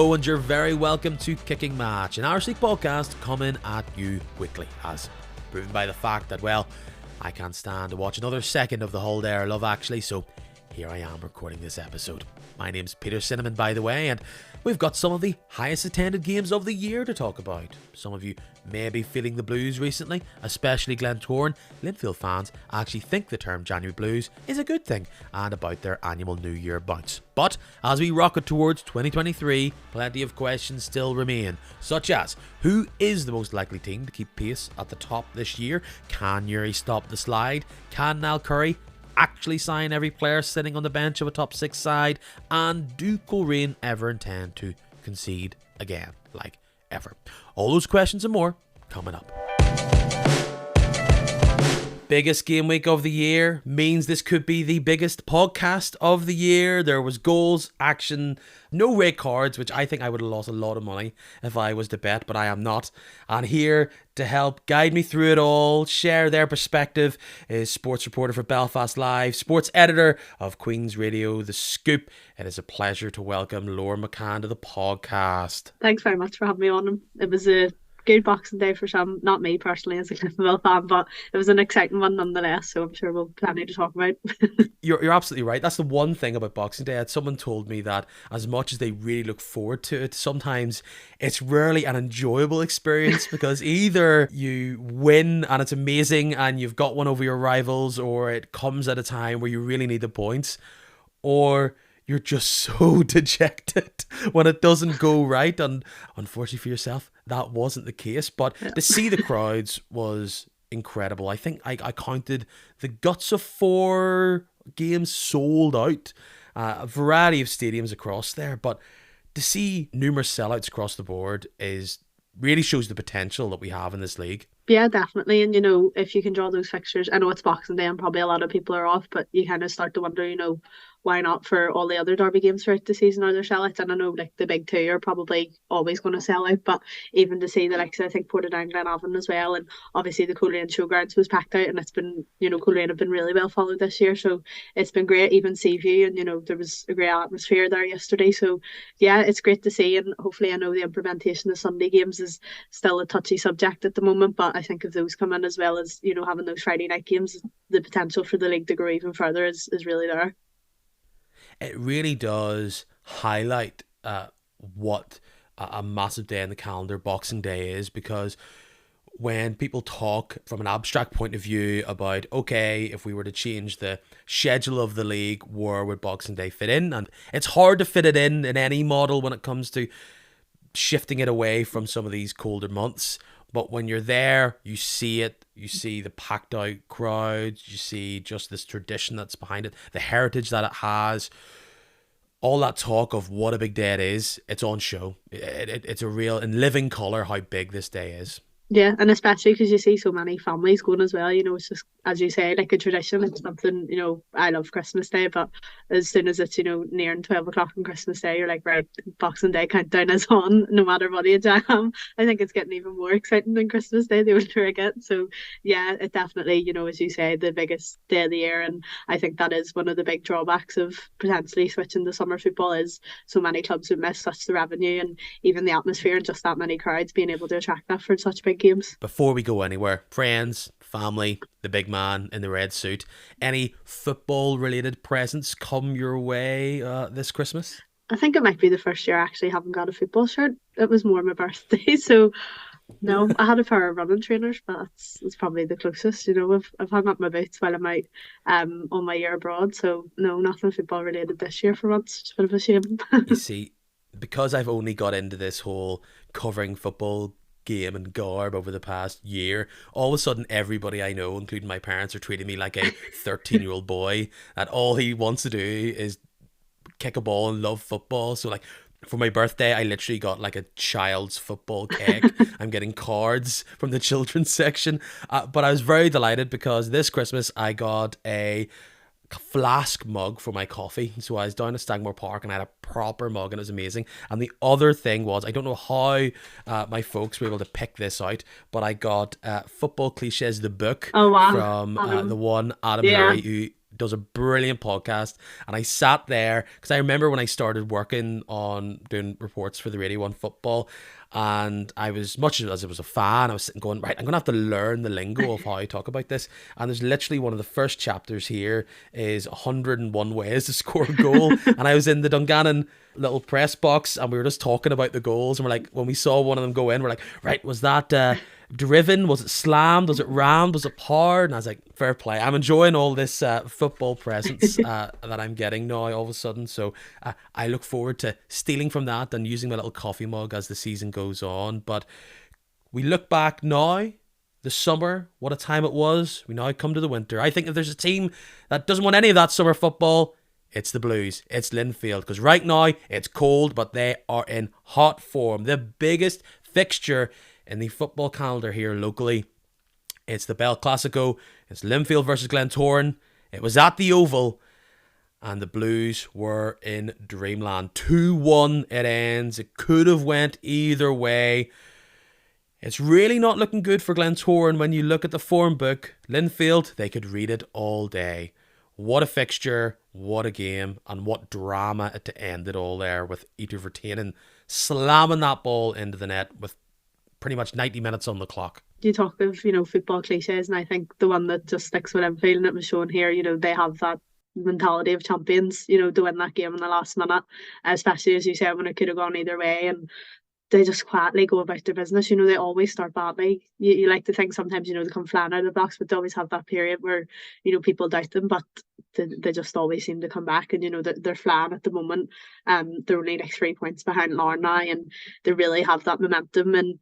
Hello, and you're very welcome to Kicking Match, an Irish League podcast coming at you weekly, as proven by the fact that, well, I can't stand to watch another second of the whole Dare Love Actually, so here I am recording this episode. My name's Peter Cinnamon, by the way, and we've got some of the highest attended games of the year to talk about. Some of you may be feeling the blues recently, especially Glentoran. Linfield fans actually think the term January Blues is a good thing and about their annual New Year bounce. But as we rocket towards 2023, plenty of questions still remain, such as who is the most likely team to keep pace at the top this year? Can Uri stop the slide? Can Niall Curry actually sign every player sitting on the bench of a top six side? And do Coleraine ever intend to concede again, like ever? All those questions and more coming up. Biggest game week of the year means this could be the biggest podcast of the year. There was goals, action, no red cards, which I think I would have lost a lot of money if I was to bet, but I am not. And here to help guide me through it all, share their perspective, is sports reporter for Belfast Live, sports editor of Queen's Radio, The Scoop. It is a pleasure to welcome Laura McCann to the podcast. Thanks very much for having me on. It was a good Boxing Day for some, not me personally as a Cliftonville fan, but it was an exciting one nonetheless, so I'm sure we'll plenty to talk about. You're absolutely right. That's the one thing about Boxing Day. Someone told me that as much as they really look forward to it, sometimes it's rarely an enjoyable experience because either you win and it's amazing and you've got one over your rivals, or it comes at a time where you really need the points, or you're just so dejected when it doesn't go right. And unfortunately for yourself, that wasn't the case. But to see the crowds was incredible. I think I counted the guts of 4 games sold out, a variety of stadiums across there. But to see numerous sellouts across the board really shows the potential that we have in this league. Yeah, definitely. And, you know, if you can draw those fixtures, I know it's Boxing Day and probably a lot of people are off, but you kind of start to wonder, you know, why not for all the other derby games throughout the season are there sellouts? And I know like the big 2 are probably always going to sell out, but even to see the likes, I think Portadown, Glenavon as well, and obviously the Coleraine Showgrounds was packed out, and it's been, you know, Coleraine have been really well followed this year, so it's been great. Even Seaview, and you know, there was a great atmosphere there yesterday, so yeah, it's great to see. And hopefully, I know the implementation of Sunday games is still a touchy subject at the moment, but I think if those come in, as well as, you know, having those Friday night games, the potential for the league to grow even further is really there. It really does highlight what a massive day in the calendar Boxing Day is, because when people talk from an abstract point of view about, okay, if we were to change the schedule of the league, where would Boxing Day fit in? And it's hard to fit it in any model when it comes to shifting it away from some of these colder months. But when you're there, you see it, you see the packed out crowds, you see just this tradition that's behind it, the heritage that it has, all that talk of what a big day it is, it's on show. It's a real, in living colour, how big this day is. Yeah, and especially because you see so many families going as well, you know, it's just, as you say, like a tradition. It's something, you know, I love Christmas Day, but as soon as it's, you know, nearing 12 o'clock on Christmas Day, you're like, right, Boxing Day countdown is on, no matter what age I am. I think it's getting even more exciting than Christmas Day, the older I get. So yeah, it definitely, you know, as you say, the biggest day of the year, and I think that is one of the big drawbacks of potentially switching to summer football, is so many clubs would miss such the revenue and even the atmosphere, and just that many crowds being able to attract that for such big games. Before we go anywhere, friends, family, the big man in the red suit, any football related presents come your way this Christmas? I think it might be the first year I actually haven't got a football shirt. It was more my birthday, so no, I had a pair of running trainers, but it's probably the closest. You know, I've hung up my boots while I'm out on my year abroad, so no, nothing football related this year for once. It's a bit of a shame. You see, because I've only got into this whole covering football game and garb over the past year, all of a sudden everybody I know, including my parents, are treating me like a 13-year-old boy that all he wants to do is kick a ball and love football. So like for my birthday, I literally got like a child's football cake. I'm getting cards from the children's section, but I was very delighted because this Christmas I got a flask mug for my coffee. So I was down at Stagmore Park and I had a proper mug and it was amazing. And the other thing was, I don't know how my folks were able to pick this out, but I got Football Cliches, the book, Oh wow. from the one Adam Murray, who does a brilliant podcast, and I sat there because I remember when I started working on doing reports for the Radio 1 football, and I was, much as I was a fan, I was sitting going, right, I'm going to have to learn the lingo of how I talk about this. And there's literally one of the first chapters here is 101 ways to score a goal. And I was in the Dungannon little press box, and we were just talking about the goals. And we're like, when we saw one of them go in, we're like, right, was that driven? Was it slammed? Was it rammed? Was it powered? And I was like, fair play. I'm enjoying all this football presence that I'm getting now all of a sudden. So I look forward to stealing from that and using my little coffee mug as the season goes on. But we look back now, the summer, what a time it was. We now come to the winter. I think if there's a team that doesn't want any of that summer football, it's the Blues. It's Linfield. Because right now, it's cold, but they are in hot form. The biggest fixture in the football calendar here locally, it's the Bell Classico. It's Linfield versus Glentoran. It was at the Oval, and the Blues were in dreamland. 2-1 it ends. It could have went either way. It's really not looking good for Glentoran when you look at the form book. Linfield, they could read it all day. What a fixture, what a game, and what drama to end it all there, with Ito Vertanen slamming that ball into the net with pretty much 90 minutes on the clock. You talk of, football cliches, and I think the one that just sticks with Linfield, and it was shown here, they have that mentality of champions, to win that game in the last minute, especially as you said, when it could have gone either way, and they just quietly go about their business. They always start badly. You like to think sometimes, they come flying out of the blocks, but they always have that period where, people doubt them, but they just always seem to come back, and, they're flying at the moment. They're only like 3 points behind Larne now, and they really have that momentum. And,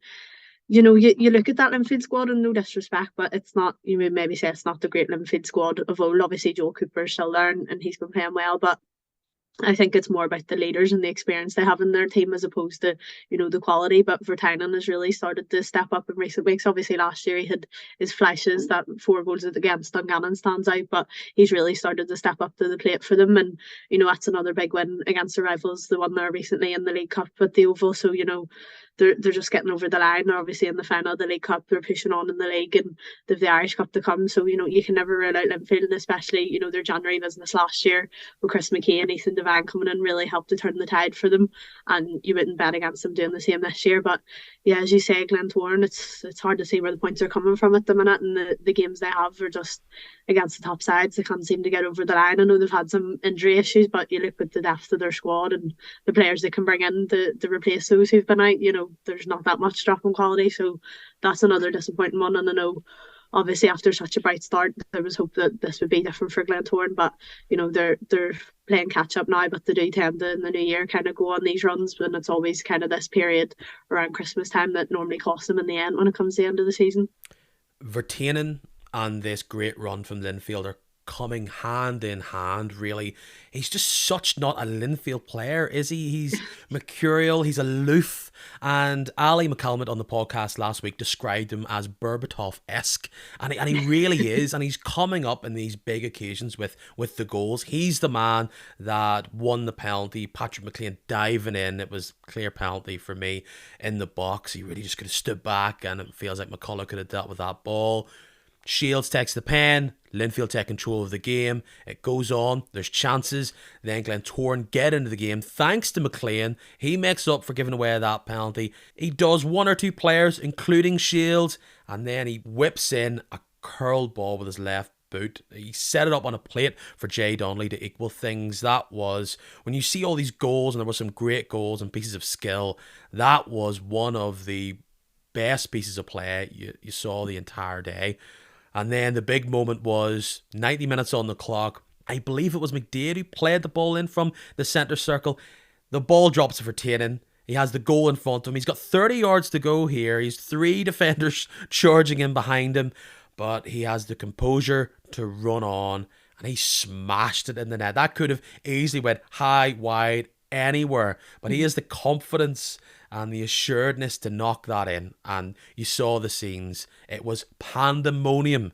you look at that Linfield squad, and no disrespect, but it's not, you may maybe say it's not the great Linfield squad of old. Obviously, Joel Cooper's still there, and he's been playing well, but I think it's more about the leaders and the experience they have in their team as opposed to, the quality. But Vertanen has really started to step up in recent weeks. Obviously, last year he had his flashes, that 4 goals against Dungannon stands out, but he's really started to step up to the plate for them. And, that's another big win against the rivals, the one there recently in the League Cup at the Oval. So, they're just getting over the line. They're obviously in the final of the League Cup. They're pushing on in the league, and they've the Irish Cup to come. So, you can never rule out Linfield, and especially, their January business last year with Chris McCann, Ethan Devine coming in really helped to turn the tide for them. And you wouldn't bet against them doing the same this year. But yeah, as you say, Glentoran, it's hard to see where the points are coming from at the minute, and the games they have are just against the top sides. They can't seem to get over the line. I know they've had some injury issues, but you look at the depth of their squad and the players they can bring in to replace those who've been out, there's not that much drop in quality. So that's another disappointing one. And I know obviously after such a bright start, there was hope that this would be different for Glentoran, but they're playing catch up now, but they do tend to in the new year kind of go on these runs, and it's always kind of this period around Christmas time that normally costs them in the end when it comes to the end of the season. Vertanen and this great run from Linfield are coming hand in hand, really. He's just such not a Linfield player, is he? He's mercurial, he's aloof, and Ali McCalmont on the podcast last week described him as Berbatov-esque, and he really is, and he's coming up in these big occasions with the goals. He's the man that won the penalty, Patrick McLean diving in. It was clear penalty for me in the box. He really just could have stood back, and it feels like McCullough could have dealt with that ball. Shields takes the pen, Linfield take control of the game, it goes on, there's chances, then Glentoran get into the game thanks to McLean. He makes up for giving away that penalty. He does 1 or 2 players, including Shields, and then he whips in a curled ball with his left boot. He set it up on a plate for Jay Donnelly to equal things. That was, when you see all these goals, and there were some great goals and pieces of skill, that was one of the best pieces of play you saw the entire day. And then the big moment was 90 minutes on the clock. I believe it was McDaid who played the ball in from the centre circle. The ball drops to Vertanen. He has the goal in front of him. He's got 30 yards to go here. He's 3 defenders charging in behind him. But he has the composure to run on. And he smashed it in the net. That could have easily went high, wide, anywhere. But he has the confidence and the assuredness to knock that in. And you saw the scenes. It was pandemonium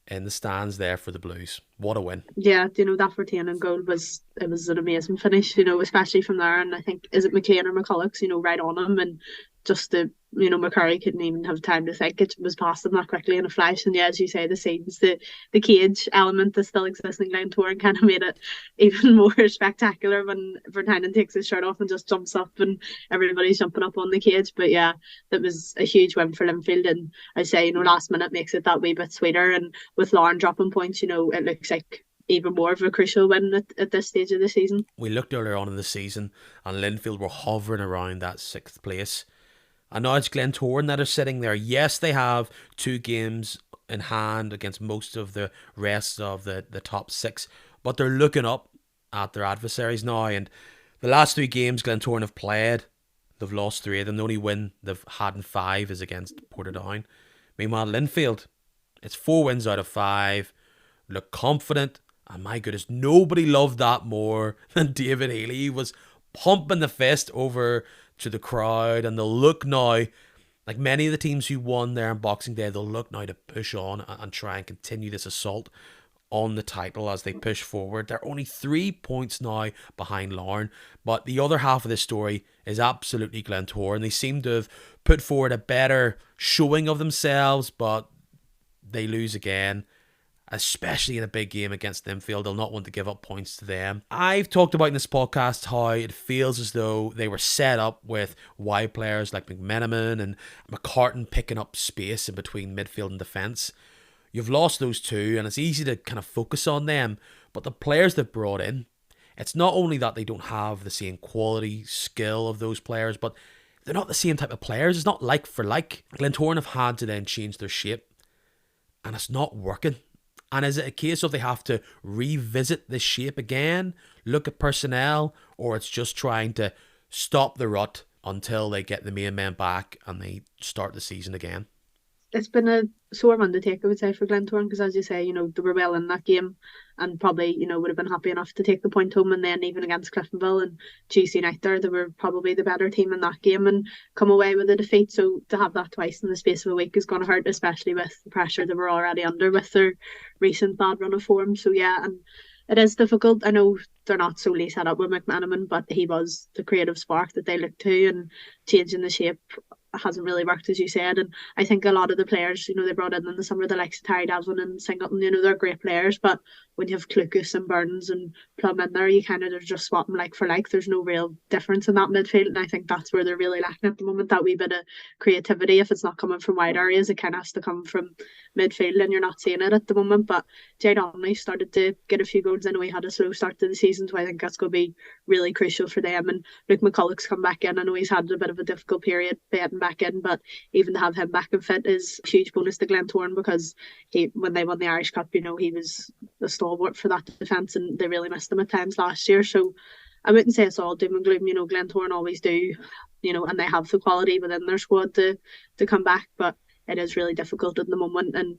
in the stands there for the Blues. What a win. Yeah, that Vertanen goal was an amazing finish, especially from there. And I think, is it McCann or McCulloch, right on him, and just the McCurry couldn't even have time to think. It was past him that quickly in a flash. And yeah, as you say, the scenes, the cage element that still exists in Glentoran kind of made it even more spectacular when Vertanen takes his shirt off and just jumps up and everybody's jumping up on the cage. But yeah, that was a huge win for Linfield. And I say, last minute makes it that wee bit sweeter. And with Lauren dropping points, it looks like even more of a crucial win at this stage of the season. We looked earlier on in the season and Linfield were hovering around that 6th place. And now it's Glentoran that are sitting there. Yes, they have 2 games in hand against most of the rest of the top 6, but they're looking up at their adversaries now. And the last 3 games Glentoran have played, they've lost 3 of them. The only win they've had in 5 is against Portadown. Meanwhile, Linfield, it's 4 wins out of 5. Look confident. And my goodness, nobody loved that more than David Healy. He was pumping the fist over to the crowd, and they'll look now, like many of the teams who won there on Boxing Day, they'll look now to push on and try and continue this assault on the title as they push forward. They're only 3 points now behind Larne, but the other half of this story is absolutely Glentoran. They seem to have put forward a better showing of themselves, but they lose again. Especially in a big game against Linfield, they'll not want to give up points to them. I've talked about in this podcast how it feels as though they were set up with wide players like McMenamin and McCartan picking up space in between midfield and defence. You've lost those 2 and it's easy to kind of focus on them, but the players they've brought in, it's not only that they don't have the same quality, skill of those players, but they're not the same type of players. It's not like for like. Glentoran have had to then change their shape and it's not working. And is it a case of they have to revisit the shape again, look at personnel, or it's just trying to stop the rut until they get the main men back and they start the season again? It's been a sore one to take, I would say, for Glentoran, because as you say, they were well in that game and probably, would have been happy enough to take the point home. And then even against Cliftonville and GC Night there, they were probably the better team in that game and come away with a defeat. So to have that twice in the space of a week is going to hurt, especially with the pressure they were already under with their recent bad run of form. So yeah, and it is difficult. I know they're not solely set up with McManaman, but he was the creative spark that they looked to, and changing the shape hasn't really worked, as you said. And I think a lot of the players, they brought in the summer, the likes of Terry Devlin and Singleton, they're great players, but when you have Clucas and Burns and Plum in there, you kind of are just swapping like for like. There's no real difference in that midfield, and I think that's where they're really lacking at the moment, that wee bit of creativity. If it's not coming from wide areas, it kind of has to come from midfield, and you're not seeing it at the moment. But Jay Donnelly started to get a few goals. I know he had a slow start to the season, so I think that's going to be really crucial for them. And Luke McCulloch's come back in. I know he's had a bit of a difficult period getting back in, but even to have him back and fit is a huge bonus to Glentoran, because when they won the Irish Cup, he was the stalwart for that defence, and they really missed him at times last year. So I wouldn't say it's all doom and gloom. Glentoran always do, and they have the quality within their squad to come back, but it is really difficult at the moment, and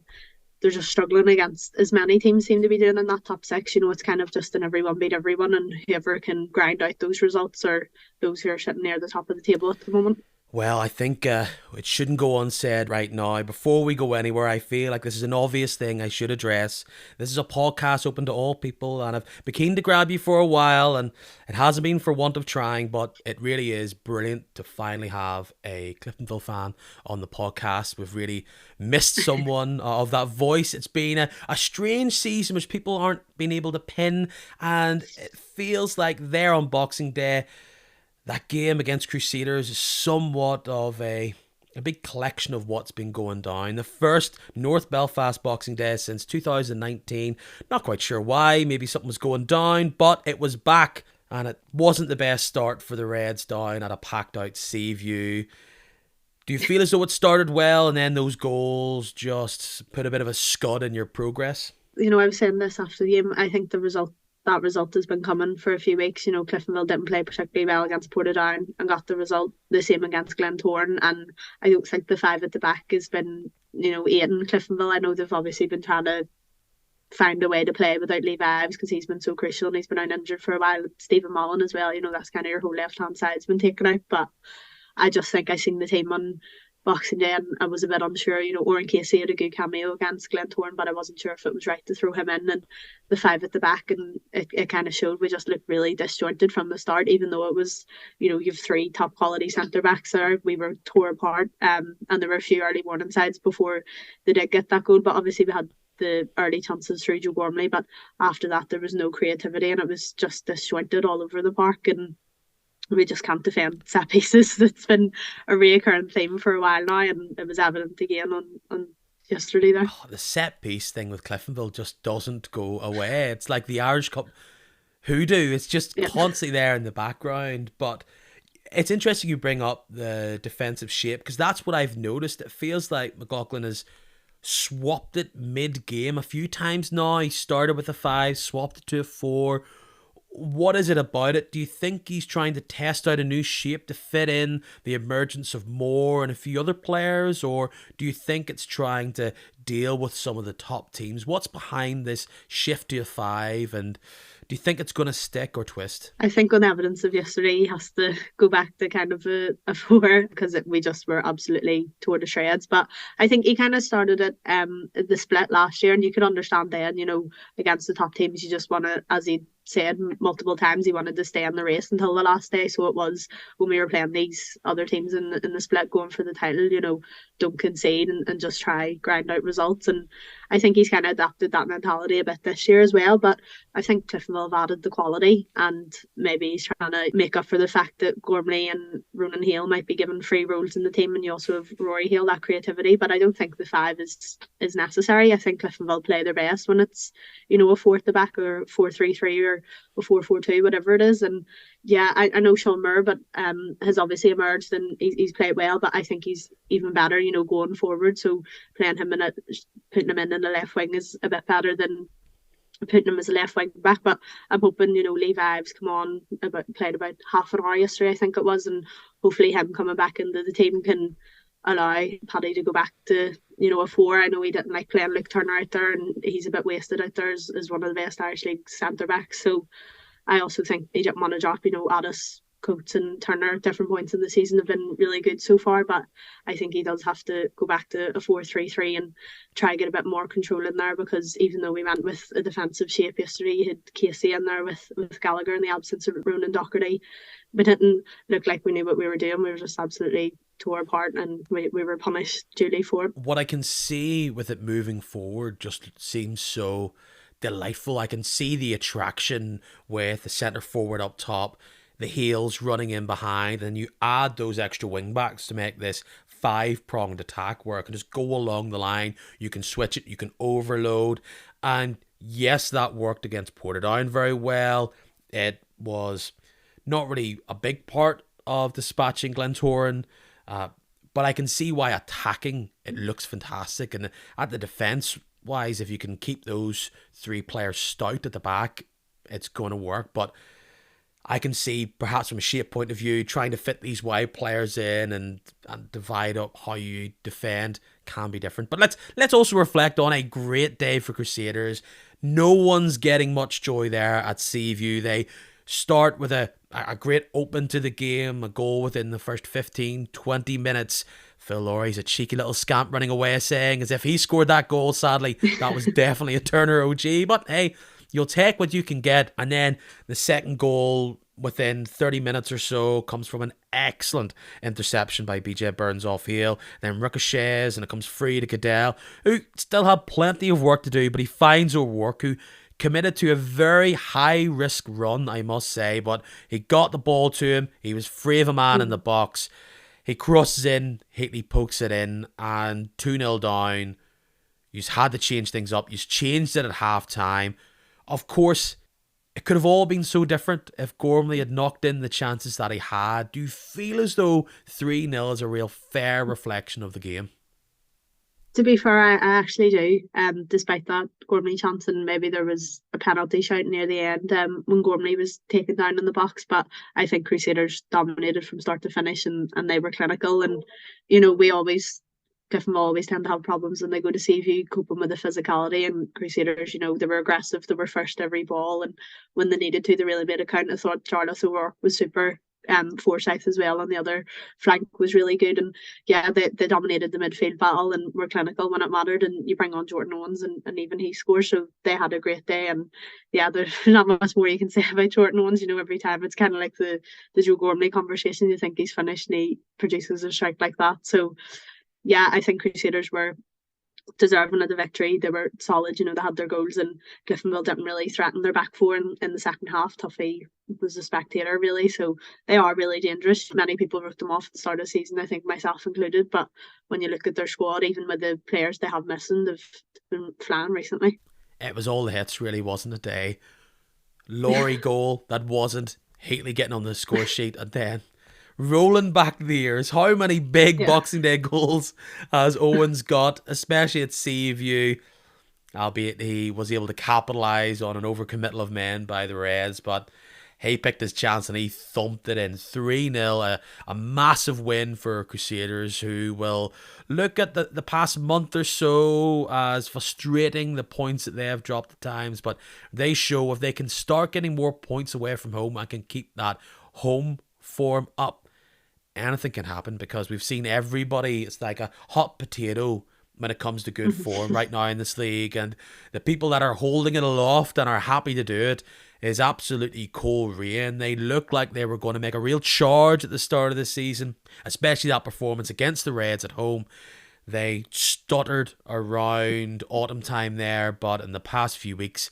they're just struggling against as many teams seem to be doing in that top 6. It's kind of just an everyone beat everyone, and whoever can grind out those results are those who are sitting near the top of the table at the moment. Well, I think it shouldn't go unsaid right now. Before we go anywhere, I feel like this is an obvious thing I should address. This is a podcast open to all people, and I've been keen to grab you for a while, and it hasn't been for want of trying, but it really is brilliant to finally have a Cliftonville fan on the podcast. We've really missed someone of that voice. It's been a strange season which people aren't been able to pin, and it feels like there on Boxing Day, that game against Crusaders is somewhat of a big collection of what's been going down. The first North Belfast Boxing Day since 2019. Not quite sure why. Maybe something was going down, but it was back, and it wasn't the best start for the Reds down at a packed out Seaview. Do you feel as though it started well and then those goals just put a bit of a scud in your progress? I was saying this after the game. I think that result has been coming for a few weeks. Cliftonville didn't play particularly well against Portadown and got the result. The same against Glentoran, and I don't think the 5 at the back has been, aiding Cliftonville. I know they've obviously been trying to find a way to play without Levi Ives because he's been so crucial and he's been out injured for a while. Stephen Mullen as well, that's kind of your whole left hand side's been taken out. But I just think I seen the team on Boxing Day, and I was a bit unsure. Oran Casey had a good cameo against Glentoran, but I wasn't sure if it was right to throw him in, and the five at the back, and it kind of showed we just looked really disjointed from the start, even though it was, you've three top quality centre backs there. We were tore apart, and there were a few early warning signs before they did get that goal, but obviously we had the early chances through Joe Gormley, but after that there was no creativity and it was just disjointed all over the park, and we just can't defend set pieces. That's been a reoccurring theme for a while now, and it was evident again on yesterday there. Oh, the set piece thing with Cliftonville just doesn't go away. It's like the Irish Cup hoodoo. It's just constantly there in the background. But it's interesting you bring up the defensive shape, because that's what I've noticed. It feels like McLaughlin has swapped it mid-game a few times now. He started with a 5, swapped it to a 4. What is it about it? Do you think he's trying to test out a new shape to fit in the emergence of Moore and a few other players? Or do you think it's trying to deal with some of the top teams? What's behind this shift to a 5? And do you think it's going to stick or twist? I think on the evidence of yesterday, he has to go back to kind of a 4, because we just were absolutely torn to shreds. But I think he kind of started it the split last year, and you could understand then, against the top teams, you just want to, as he said multiple times, he wanted to stay in the race until the last day. So it was when we were playing these other teams in the split going for the title, don't concede and just try grind out results. And I think he's kind of adapted that mentality a bit this year as well. But I think Cliftonville have added the quality, and maybe he's trying to make up for the fact that Gormley and Ronan Hale might be given free roles in the team, and you also have Rory Hale, that creativity. But I don't think the 5 is necessary. I think Cliftonville play their best when it's, a 4 at the back, or 4-3-3, or a 4-4-2, whatever it is. And yeah, I know Sean Moore, but has obviously emerged and he's played well, but I think he's even better, going forward. So putting him in the left wing is a bit better than putting him as a left wing back. But I'm hoping, Levi Ives come on, played about half an hour yesterday, I think it was, and hopefully him coming back into the team can allow Paddy to go back to, a 4. I know he didn't like playing Luke Turner out there, and he's a bit wasted out there as one of the best Irish League centre backs. So I also think he didn't want to drop, Addis, Coates and Turner at different points in the season have been really good so far, but I think he does have to go back to a 4-3-3 and try to get a bit more control in there, because even though we went with a defensive shape yesterday, you had Casey in there with Gallagher in the absence of Ronan Docherty. We didn't look like we knew what we were doing. We were just absolutely tore apart, and we were punished duly for it. What I can see with it moving forward just seems so delightful. I can see the attraction with the centre forward up top, the heels running in behind, and you add those extra wing backs to make this 5-pronged attack where it can just go along the line. You can switch it, you can overload, and yes, that worked against Portadown very well. It was not really a big part of dispatching Glentoran, but I can see why attacking it looks fantastic, and at the defence wise, if you can keep those 3 players stout at the back, it's going to work. But I can see, perhaps from a shape point of view, trying to fit these wide players in and divide up how you defend can be different. But let's also reflect on a great day for Crusaders. No one's getting much joy there at Seaview. They start with a great open to the game, a goal within the first 15-20 minutes. Phil Laurie's a cheeky little scamp running away, saying as if he scored that goal. Sadly, that was definitely a Turner OG. But hey, you'll take what you can get. And then the second goal within 30 minutes or so comes from an excellent interception by BJ Burns off heel. Then ricochets and it comes free to Cadell, who still had plenty of work to do, but he finds O'Rourke, who committed to a very high-risk run, I must say, but he got the ball to him. He was free of a man in the box. He crosses in, Heatley pokes it in, and 2-0 down. You've had to change things up. You've changed it at half-time. Of course, it could have all been so different if Gormley had knocked in the chances that he had. Do you feel as though 3-0 is a real fair reflection of the game? To be fair, I actually do. Despite that Gormley chance, and maybe there was a penalty shout near the end when Gormley was taken down in the box, but I think Crusaders dominated from start to finish, and they were clinical. And we always, Clifton always tend to have problems when they go to Seaview coping with the physicality, and Crusaders, they were aggressive, they were first every ball, and when they needed to, they really made a count. I thought Charlotte O'Rourke was super Forsyth as well on the other flank was really good. And yeah, they dominated the midfield battle and were clinical when it mattered. And you bring on Jordan Owens and even he scores, so they had a great day. And yeah, there's not much more you can say about Jordan Owens. Every time it's kind of like the Joe Gormley conversation. You think he's finished and he produces a strike like that. So yeah, I think Crusaders were deserving of the victory. They were solid, they had their goals, and Cliftonville didn't really threaten their back four in the second half. Tuffy was a spectator, really, so they are really dangerous. Many people wrote them off at the start of the season, I think myself included, but when you look at their squad, even with the players they have missing, they've been flying recently. It was all the hits, really, wasn't it? A Laurie goal that wasn't, Heatley getting on the score sheet, and then rolling back the years. How many big Boxing Day goals has Owens got, especially at Seaview? Albeit he was able to capitalise on an overcommittal of men by the Reds, but he picked his chance and he thumped it in 3-0. A massive win for Crusaders, who will look at the past month or so as frustrating, the points that they have dropped at times, but they show if they can start getting more points away from home and can keep that home form up, anything can happen, because we've seen everybody, it's like a hot potato when it comes to good form right now in this league, and the people that are holding it aloft and are happy to do it is absolutely Coleraine. They looked like they were going to make a real charge at the start of the season, especially that performance against the Reds at home. They stuttered around autumn time there, but in the past few weeks,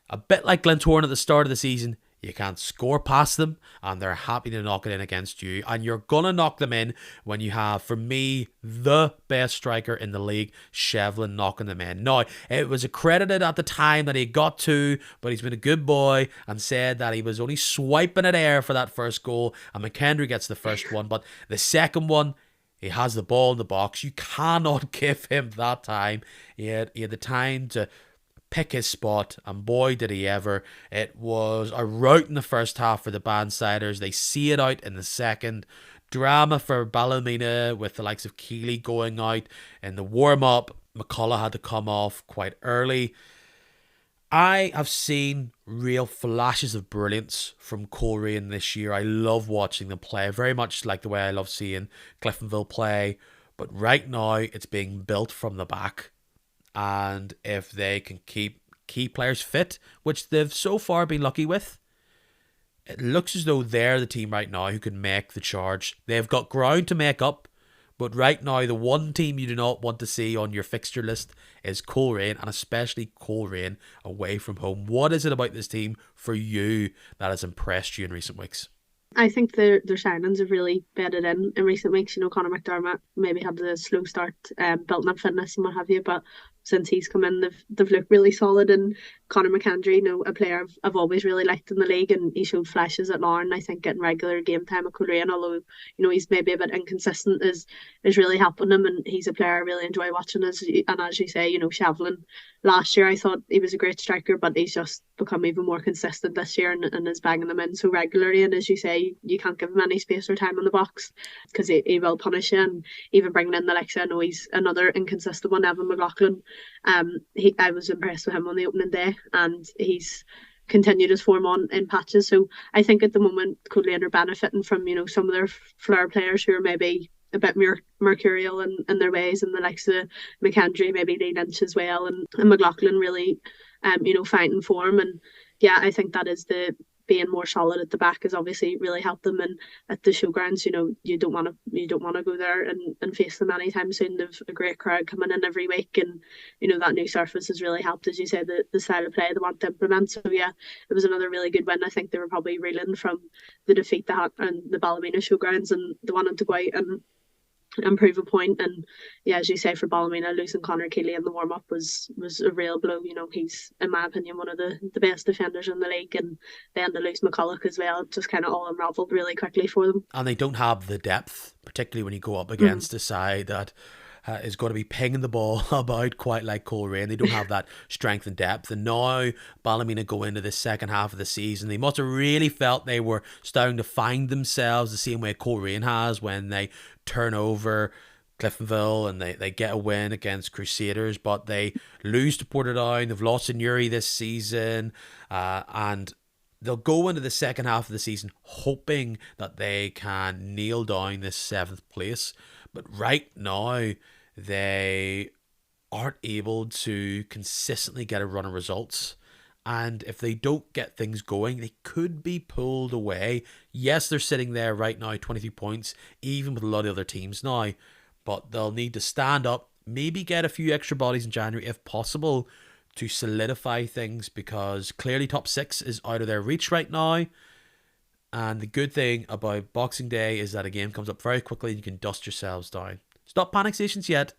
a bit like Glentoran at the start of the season, you can't score past them, and they're happy to knock it in against you. And you're going to knock them in when you have, for me, the best striker in the league, Shevlin, knocking them in. Now, it was accredited at the time that he got two, but he's been a good boy and said that he was only swiping at air for that first goal, and McCann gets the first one. But the second one, he has the ball in the box. You cannot give him that time. He had the time to pick his spot, and boy did he ever. It was a rout in the first half for the Bandsiders. They see it out in the second. Drama for Ballymena with the likes of Keeley going out in the warm-up. McCullough had to come off quite early. I have seen real flashes of brilliance from Coleraine this year. I love watching them play, very much like the way I love seeing Cliftonville play, but right now it's being built from the back. And if they can keep key players fit, which they've so far been lucky with, it looks as though they're the team right now who can make the charge. They've got ground to make up, but right now the one team you do not want to see on your fixture list is Coleraine, and especially Coleraine away from home. What is it about this team for you that has impressed you in recent weeks? I think their signings have really bedded in recent weeks. Conor McDermott maybe had the slow start, building up fitness and what have you, but since he's come in, they've looked really solid. And Conor McCandry, a player I've always really liked in the league, and he showed flashes at Larne. I think getting regular game time at Coleraine, although he's maybe a bit inconsistent, is really helping him. And he's a player I really enjoy watching. As you say, Shevlin last year I thought he was a great striker, but he's just become even more consistent this year and is banging them in so regularly. And as you say, you can't give him any space or time in the box because he will punish you. And even bringing in the likes, I know he's another inconsistent one, Evan McLaughlin. I was impressed with him on the opening day, and he's continued his form on in patches. So I think at the moment Coleraine are benefiting from some of their flair players who are maybe a bit more mercurial in their ways, and the likes of McCandry, maybe Lee Lynch as well, and McLaughlin really finding form. And yeah, I think that is the being more solid at the back has obviously really helped them. And at the showgrounds, you don't want to go there and face them anytime soon. They've a great crowd coming in every week, and that new surface has really helped, as you said, the style of play they want to implement. So yeah, it was another really good win. I think they were probably reeling from the defeat they had in the Ballymena showgrounds, and they wanted to go out and prove a point. And yeah, as you say, for Ballymena, losing Conor Keeley in the warm-up was a real blow. He's, in my opinion, one of the best defenders in the league, and then to lose McCullough as well, just kind of all unravelled really quickly for them. And they don't have the depth, particularly when you go up against a side that is going to be pinging the ball about quite like Coleraine. They don't have that strength and depth. And now Ballymena go into the second half of the season, they must have really felt they were starting to find themselves the same way Coleraine has when they turn over Cliftonville and they get a win against Crusaders, but they lose to Portadown. They've lost in Uri this season, and they'll go into the second half of the season hoping that they can nail down this 7th place. But right now, they aren't able to consistently get a run of results. And if they don't get things going, they could be pulled away. Yes, they're sitting there right now, 23 points, even with a lot of other teams now. But they'll need to stand up, maybe get a few extra bodies in January if possible, to solidify things, because clearly top 6 is out of their reach right now. And the good thing about Boxing Day is that a game comes up very quickly and you can dust yourselves down. It's not panic stations yet,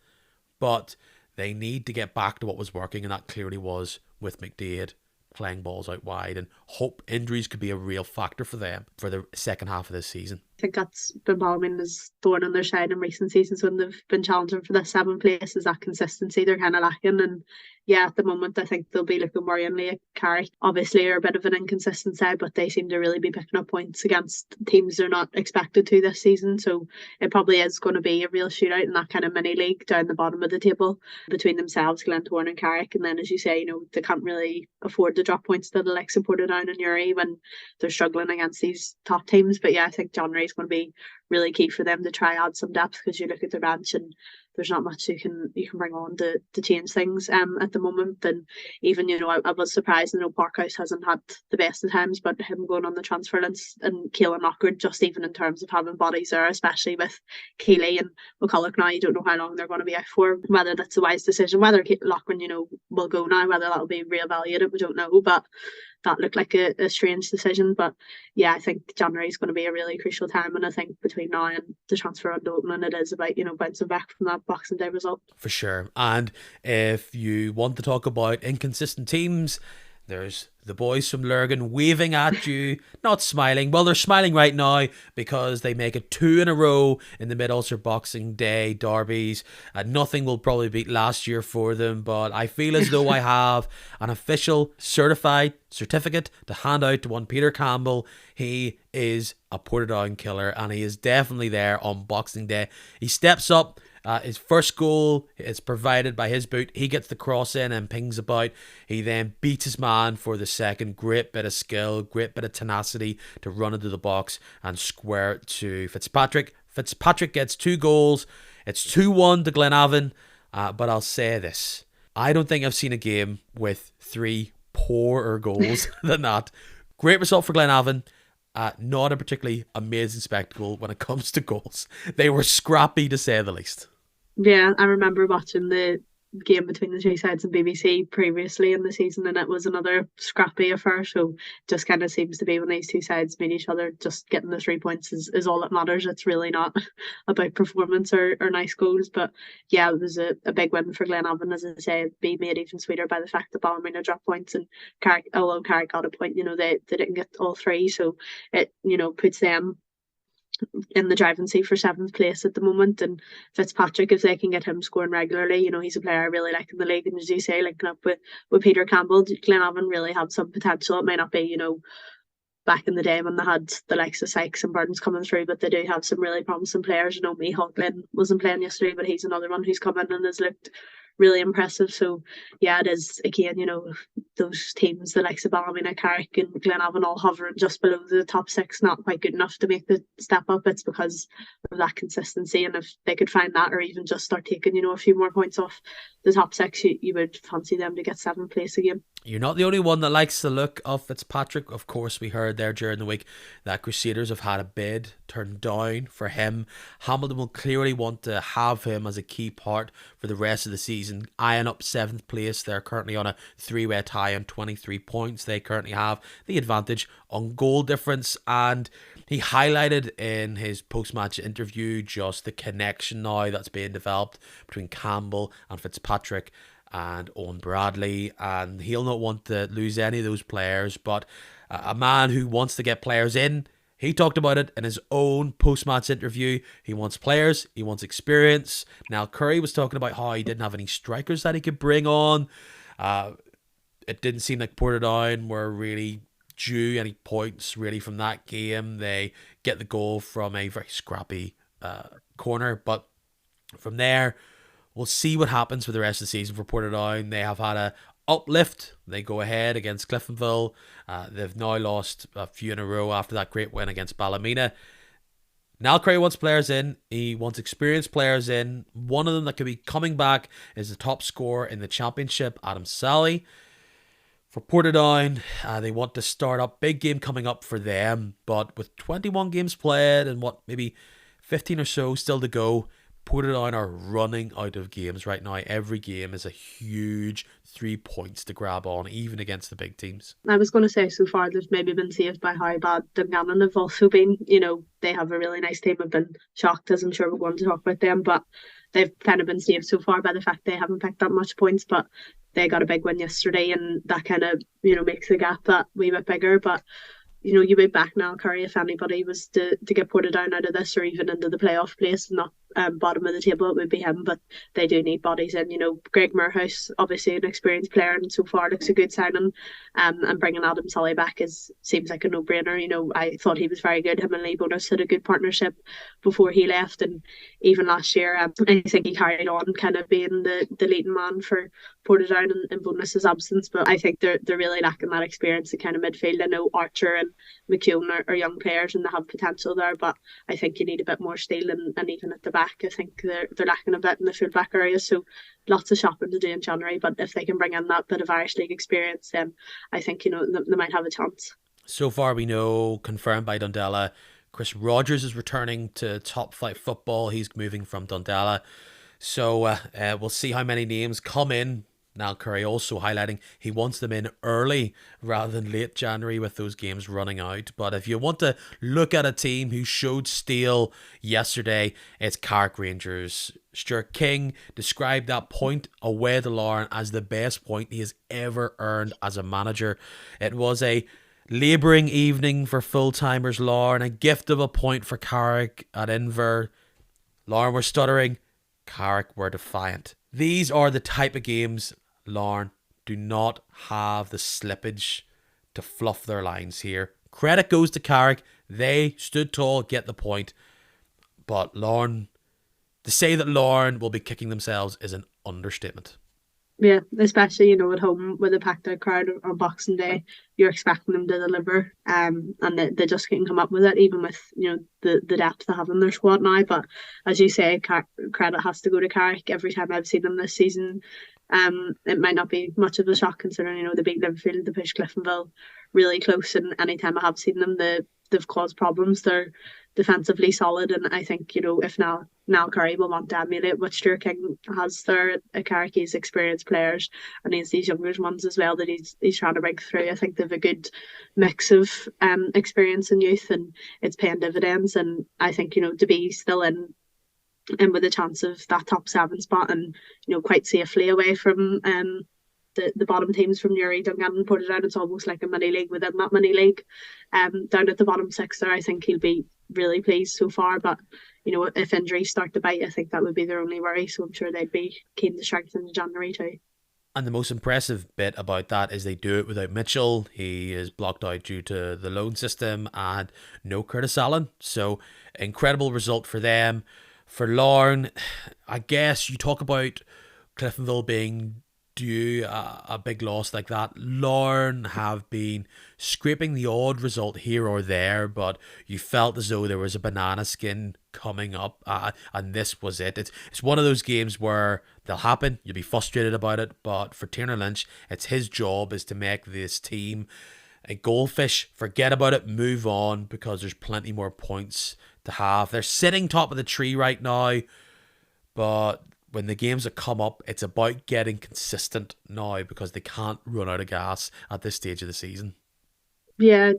but they need to get back to what was working, and that clearly was with McDaid playing balls out wide, and hope injuries could be a real factor for them for the second half of this season. I think that's been Ballymena thorn on their side in recent seasons when they've been challenging for this 7th place, is that consistency they're kind of lacking. And yeah, at the moment I think they'll be looking worryingly at Carrick. Obviously are a bit of an inconsistent side, but they seem to really be picking up points against teams they're not expected to this season. So it probably is going to be a real shootout in that kind of mini league down the bottom of the table between themselves, Glentoran and Carrick. And then, as you say, they can't really afford to drop points to the likes of Portadown and Uri when they're struggling against these top teams. But yeah, I think January is going to be really key for them to try add some depth, because you look at their bench and there's not much you can bring on to change things at the moment. And even I was surprised. Parkhouse hasn't had the best of times, but him going on the transfer list and Keelan Lockwood, just even in terms of having bodies there, especially with Keeley and McCulloch now, you don't know how long they're going to be out for, whether that's a wise decision, whether Lockwood will go now, whether that'll be reevaluated, we don't know. But that looked like a strange decision. But yeah, I think January is going to be a really crucial time, and I think between now and the transfer window opening, it is about bouncing back from that Boxing Day result. For sure. And if you want to talk about inconsistent teams, there's the boys from Lurgan waving at you, not smiling. Well, they're smiling right now because they make it 2 in a row in the Mid-Ulster Boxing Day derbies. Nothing will probably beat last year for them, but I feel as though I have an official certified certificate to hand out to one Peter Campbell. He is a Portadown killer, and he is definitely there on Boxing Day. He steps up. His first goal is provided by his boot. He gets the cross in and pings about. He then beats his man for the second. Great bit of skill, great bit of tenacity to run into the box and square it to Fitzpatrick. Fitzpatrick gets 2 goals. It's 2-1 to Glenavon. But I'll say this. I don't think I've seen a game with 3 poorer goals than that. Great result for Glenavon. Not a particularly amazing spectacle when it comes to goals. They were scrappy, to say the least. Yeah, I remember watching the game between the two sides in BBC previously in the season, and it was another scrappy affair. So just kind of seems to be when these two sides meet each other, just getting the 3 points is all that matters. It's really not about performance or nice goals. But yeah, it was a big win for Glenavon, as I say, be made even sweeter by the fact that Ballymena dropped points and Carrick, although Carrick got a point, they didn't get all 3, so it puts them in the driving seat for 7th place at the moment. And Fitzpatrick, if they can get him scoring regularly, he's a player I really like in the league. And as you say, linking up with Peter Campbell, Glenavon really have some potential. It may not be, back in the day when they had the likes of Sykes and Burns coming through, but they do have some really promising players. Micheál Glynn wasn't playing yesterday, but he's another one who's come in and has looked really impressive. So yeah, it is again, those teams, the likes of Ballymena, Carrick and Glenavon, all hovering just below the top 6, not quite good enough to make the step up. It's because of that consistency, and if they could find that, or even just start taking a few more points off the top 6, you would fancy them to get 7th place again. You're not the only one that likes the look of Fitzpatrick. Of course, we heard there during the week that Crusaders have had a bid turned down for him. Hamilton will clearly want to have him as a key part for the rest of the season. Eyeing up 7th place. They're currently on a 3-way tie on 23 points. They currently have the advantage on goal difference, and he highlighted in his post-match interview just the connection now that's being developed between Campbell and Fitzpatrick and Owen Bradley, and he'll not want to lose any of those players. But a man who wants to get players in, he talked about it in his own post-match interview. He wants players, he wants experience. Now Curry was talking about how he didn't have any strikers that he could bring on. It didn't seem like Portadown were really due any points really from that game. They get the goal from a very scrappy corner, but from there we'll see what happens for the rest of the season for Portadown. They have had a uplift. They go ahead against Cliftonville. They've now lost a few in a row after that great win against Ballymena. Niall Curry wants players in. He wants experienced players in. One of them that could be coming back is the top scorer in the championship, Adam Sally. For Portadown, they want to start up. Big game coming up for them. But with 21 games played and maybe 15 or so still to go, Portadown are running out of games right now. Every game is a huge 3 points to grab on, even against the big teams. I was going to say so far they've maybe been saved by how bad Dungannon have also been. They have a really nice team. I've been shocked, as I'm sure we're going to talk about them, but they've kind of been saved so far by the fact they haven't picked up much points, but they got a big win yesterday, and that kind of, makes the gap that wee bit bigger. But you would back Niall Curry if anybody was to get Portadown out of this or even into the playoff place, not bottom of the table, it would be him. But they do need bodies in. Greg Moorhouse, obviously an experienced player, and so far looks a good signing. And bringing Adam Sully back seems like a no-brainer. I thought he was very good. Him and Lee Bonus had a good partnership before he left, and even last year, I think he carried on kind of being the leading man for Portadown in Bonus's absence. But I think they're really lacking that experience in kind of midfield. I know Archer and McCann are young players and they have potential there, but I think you need a bit more steel, and even at the back I think they're lacking a bit in the full back area. So lots of shopping to do in January, but if they can bring in that bit of Irish League experience, then I think they might have a chance. So far we know, confirmed by Dundela, Chris Rogers is returning to top flight football. He's moving from Dundela, so we'll see how many names come in. Niall Curry also highlighting he wants them in early rather than late January with those games running out. But if you want to look at a team who showed steel yesterday, it's Carrick Rangers. Stuart King described that point away to Larne as the best point he has ever earned as a manager. It was a labouring evening for full-timers Larne, a gift of a point for Carrick at Inver. Larne were stuttering, Carrick were defiant. These are the type of games Larne do not have the slippage to fluff their lines here. Credit goes to Carrick. They stood tall, get the point. But Larne, to say that Larne will be kicking themselves is an understatement. Yeah, especially, at home with a packed out crowd on Boxing Day, you're expecting them to deliver, and they just can't come up with it, even with, the depth they have in their squad now. But as you say, credit has to go to Carrick. Every time I've seen them this season, it might not be much of a shock considering, they beat Liverpool, they pushed Cliftonville really close, and anytime I have seen them, they've caused problems. They're defensively solid, and I think, if Niall Curry will want to emulate what Stuart King has there at Carrick, he's experienced players and he's these younger ones as well that he's trying to break through. I think they've a good mix of experience and youth, and it's paying dividends. And I think, to be still in with a chance of that top 7 spot, and quite safely away from the bottom teams from Newry, Dungannon and Portadown, it's almost like a mini league within that mini league. Down at the bottom 6 there, I think he'll be really pleased so far. But if injuries start to bite, I think that would be their only worry. So I'm sure they'd be keen to strengthen in January too. And the most impressive bit about that is they do it without Mitchell. He is blocked out due to the loan system, and no Curtis Allen. So incredible result for them. For Larne, I guess you talk about Cliftonville being due a big loss like that. Larne have been scraping the odd result here or there, but you felt as though there was a banana skin coming up, and this was it. It's one of those games where they'll happen, you'll be frustrated about it, but for Tiernan Lynch, it's his job is to make this team a goldfish. Forget about it, move on, because there's plenty more points to have. They're sitting top of the tree right now, but when the games that come up, it's about getting consistent now because they can't run out of gas at this stage of the season. Yeah,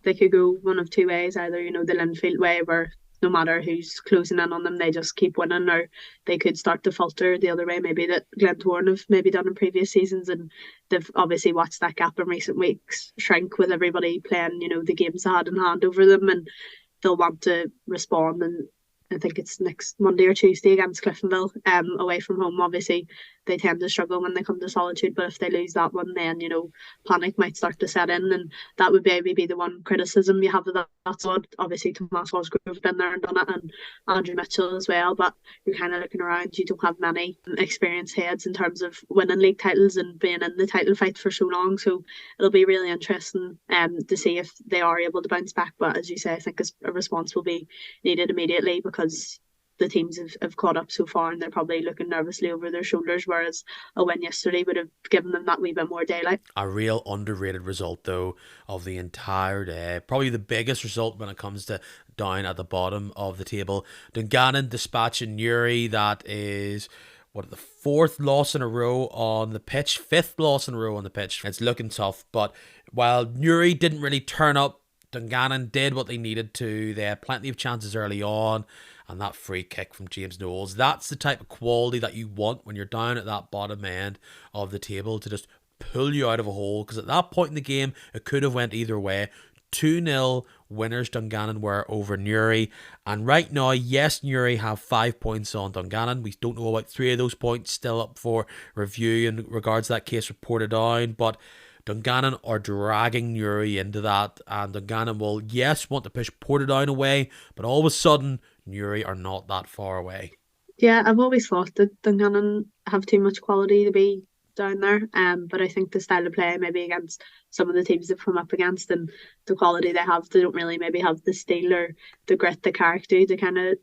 they could go one of two ways. Either, the Linfield way, where no matter who's closing in on them, they just keep winning, or they could start to falter the other way, maybe that Glentoran have maybe done in previous seasons, and they've obviously watched that gap in recent weeks shrink with everybody playing, the games they had in hand over them, and they'll want to respond. And I think it's next Monday or Tuesday against Cliftonville, away from home. Obviously, they tend to struggle when they come to Solitude. But if they lose that one, then panic might start to set in, and that would maybe be the one criticism you have of that squad. Obviously, Tomas Osgrove's been there and done it, and Andrew Mitchell as well. But you're kind of looking around, you don't have many experienced heads in terms of winning league titles and being in the title fight for so long. So it'll be really interesting to see if they are able to bounce back. But as you say, I think a response will be needed immediately, because the teams have caught up so far and they're probably looking nervously over their shoulders, whereas a win yesterday would have given them that wee bit more daylight. A real underrated result, though, of the entire day. Probably the biggest result when it comes to down at the bottom of the table. Dungannon dispatching Newry. That is the fourth loss in a row on the pitch, fifth loss in a row on the pitch. It's looking tough, but while Newry didn't really turn up, Dungannon did what they needed to. They had plenty of chances early on, and that free kick from James Knowles, that's the type of quality that you want when you're down at that bottom end of the table, to just pull you out of a hole, because at that point in the game it could have went either way. 2-0 winners Dungannon were over Newry, and right now, yes, Newry have 5 points on Dungannon. We don't know about 3 of those points still up for review in regards to that case reported on, but Dungannon are dragging Newry into that, and Dungannon will, yes, want to push Portadown away, but all of a sudden Newry are not that far away. Yeah, I've always thought that Dungannon have too much quality to be down there, but I think the style of play, maybe against some of the teams they've come up against and the quality they have, they don't really maybe have the steel or the grit, the character to kind of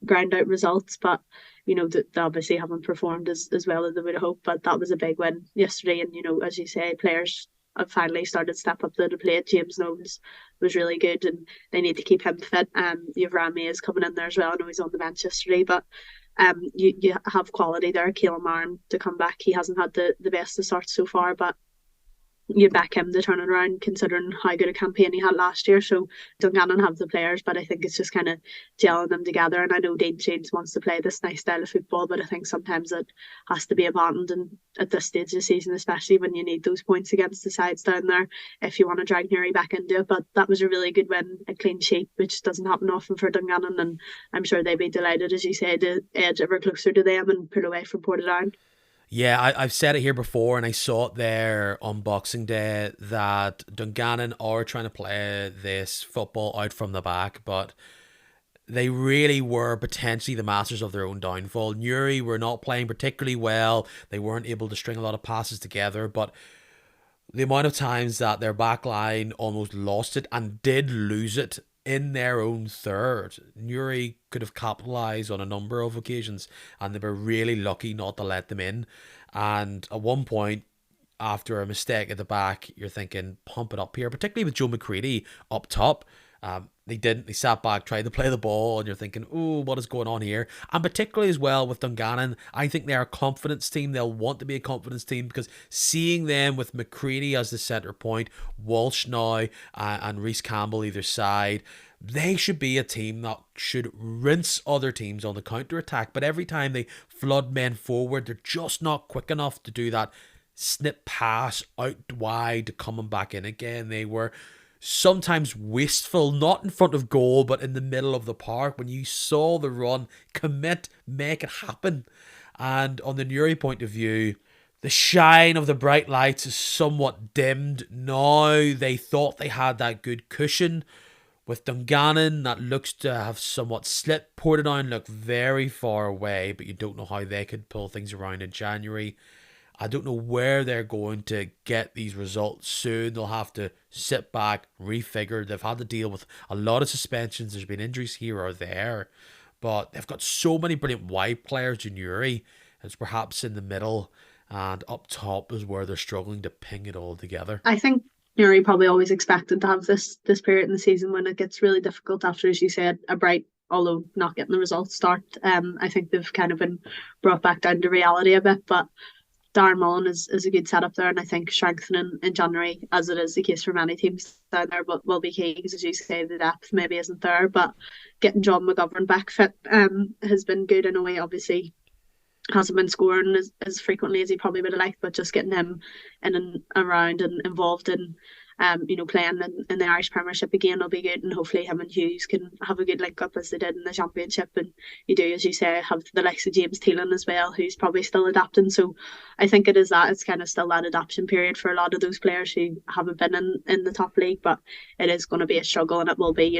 grind out results. But they obviously haven't performed as well as they would have hoped, but that was a big win yesterday. And as you say, players have finally started to step up to the plate. James Knowles was really good, and they need to keep him fit. You've Rami is coming in there as well. I know he's on the bench yesterday, but you have quality there. Caelan Marin to come back, he hasn't had the best of starts so far, but you back him to turn it around considering how good a campaign he had last year. So Dungannon have the players, but I think it's just kind of gelling them together. And I know Dean James wants to play this nice style of football, but I think sometimes it has to be abandoned, and at this stage of the season, especially when you need those points against the sides down there, if you want to drag Newry back into it. But that was a really good win, a clean sheet, which doesn't happen often for Dungannon, and I'm sure they'd be delighted, as you say, to edge ever closer to them and pull away from Portadown. Yeah, I've said it here before, and I saw it there on Boxing Day, that Dungannon are trying to play this football out from the back, but they really were potentially the masters of their own downfall. Newry were not playing particularly well. They weren't able to string a lot of passes together, but the amount of times that their back line almost lost it and did lose it in their own third, Newry could have capitalised on a number of occasions, and they were really lucky not to let them in. And at one point, after a mistake at the back, you're thinking, pump it up here, particularly with Joe McCready up top. They didn't. They sat back, tried to play the ball, and you're thinking, oh, what is going on here? And particularly as well with Dungannon, I think they're a confidence team. They'll want to be a confidence team, because seeing them with McCready as the centre point, Walsh now, and Reece Campbell either side, they should be a team that should rinse other teams on the counter-attack. But every time they flood men forward, they're just not quick enough to do that snip pass out wide, coming back in again. They were sometimes wasteful, not in front of goal, but in the middle of the park. When you saw the run, commit, make it happen. And on the Newry point of view, the shine of the bright lights is somewhat dimmed. Now they thought they had that good cushion. With Dungannon, that looks to have somewhat slipped. Portadown look very far away, but you don't know how they could pull things around in January. I don't know where they're going to get these results soon. They'll have to sit back, refigure. They've had to deal with a lot of suspensions. There's been injuries here or there, but they've got so many brilliant wide players in Newry. It's perhaps in the middle and up top is where they're struggling to ping it all together. I think Newry probably always expected to have this period in the season when it gets really difficult after, as you said, a bright, although not getting the results, start. I think they've kind of been brought back down to reality a bit, but Darren Mullen is a good setup there, and I think strengthening in January, as it is the case for many teams down there, but will be key, because as you say, the depth maybe isn't there. But getting John McGovern back fit has been good in a way. Obviously, hasn't been scoring as frequently as he probably would have liked, but just getting him in and around and involved in playing in the Irish Premiership again will be good, and hopefully him and Hughes can have a good link up as they did in the Championship. And you do, as you say, have the likes of James Teelan as well, who's probably still adapting. So I think it's kind of still that adaptation period for a lot of those players who haven't been in the top league, but it is going to be a struggle, and it will be,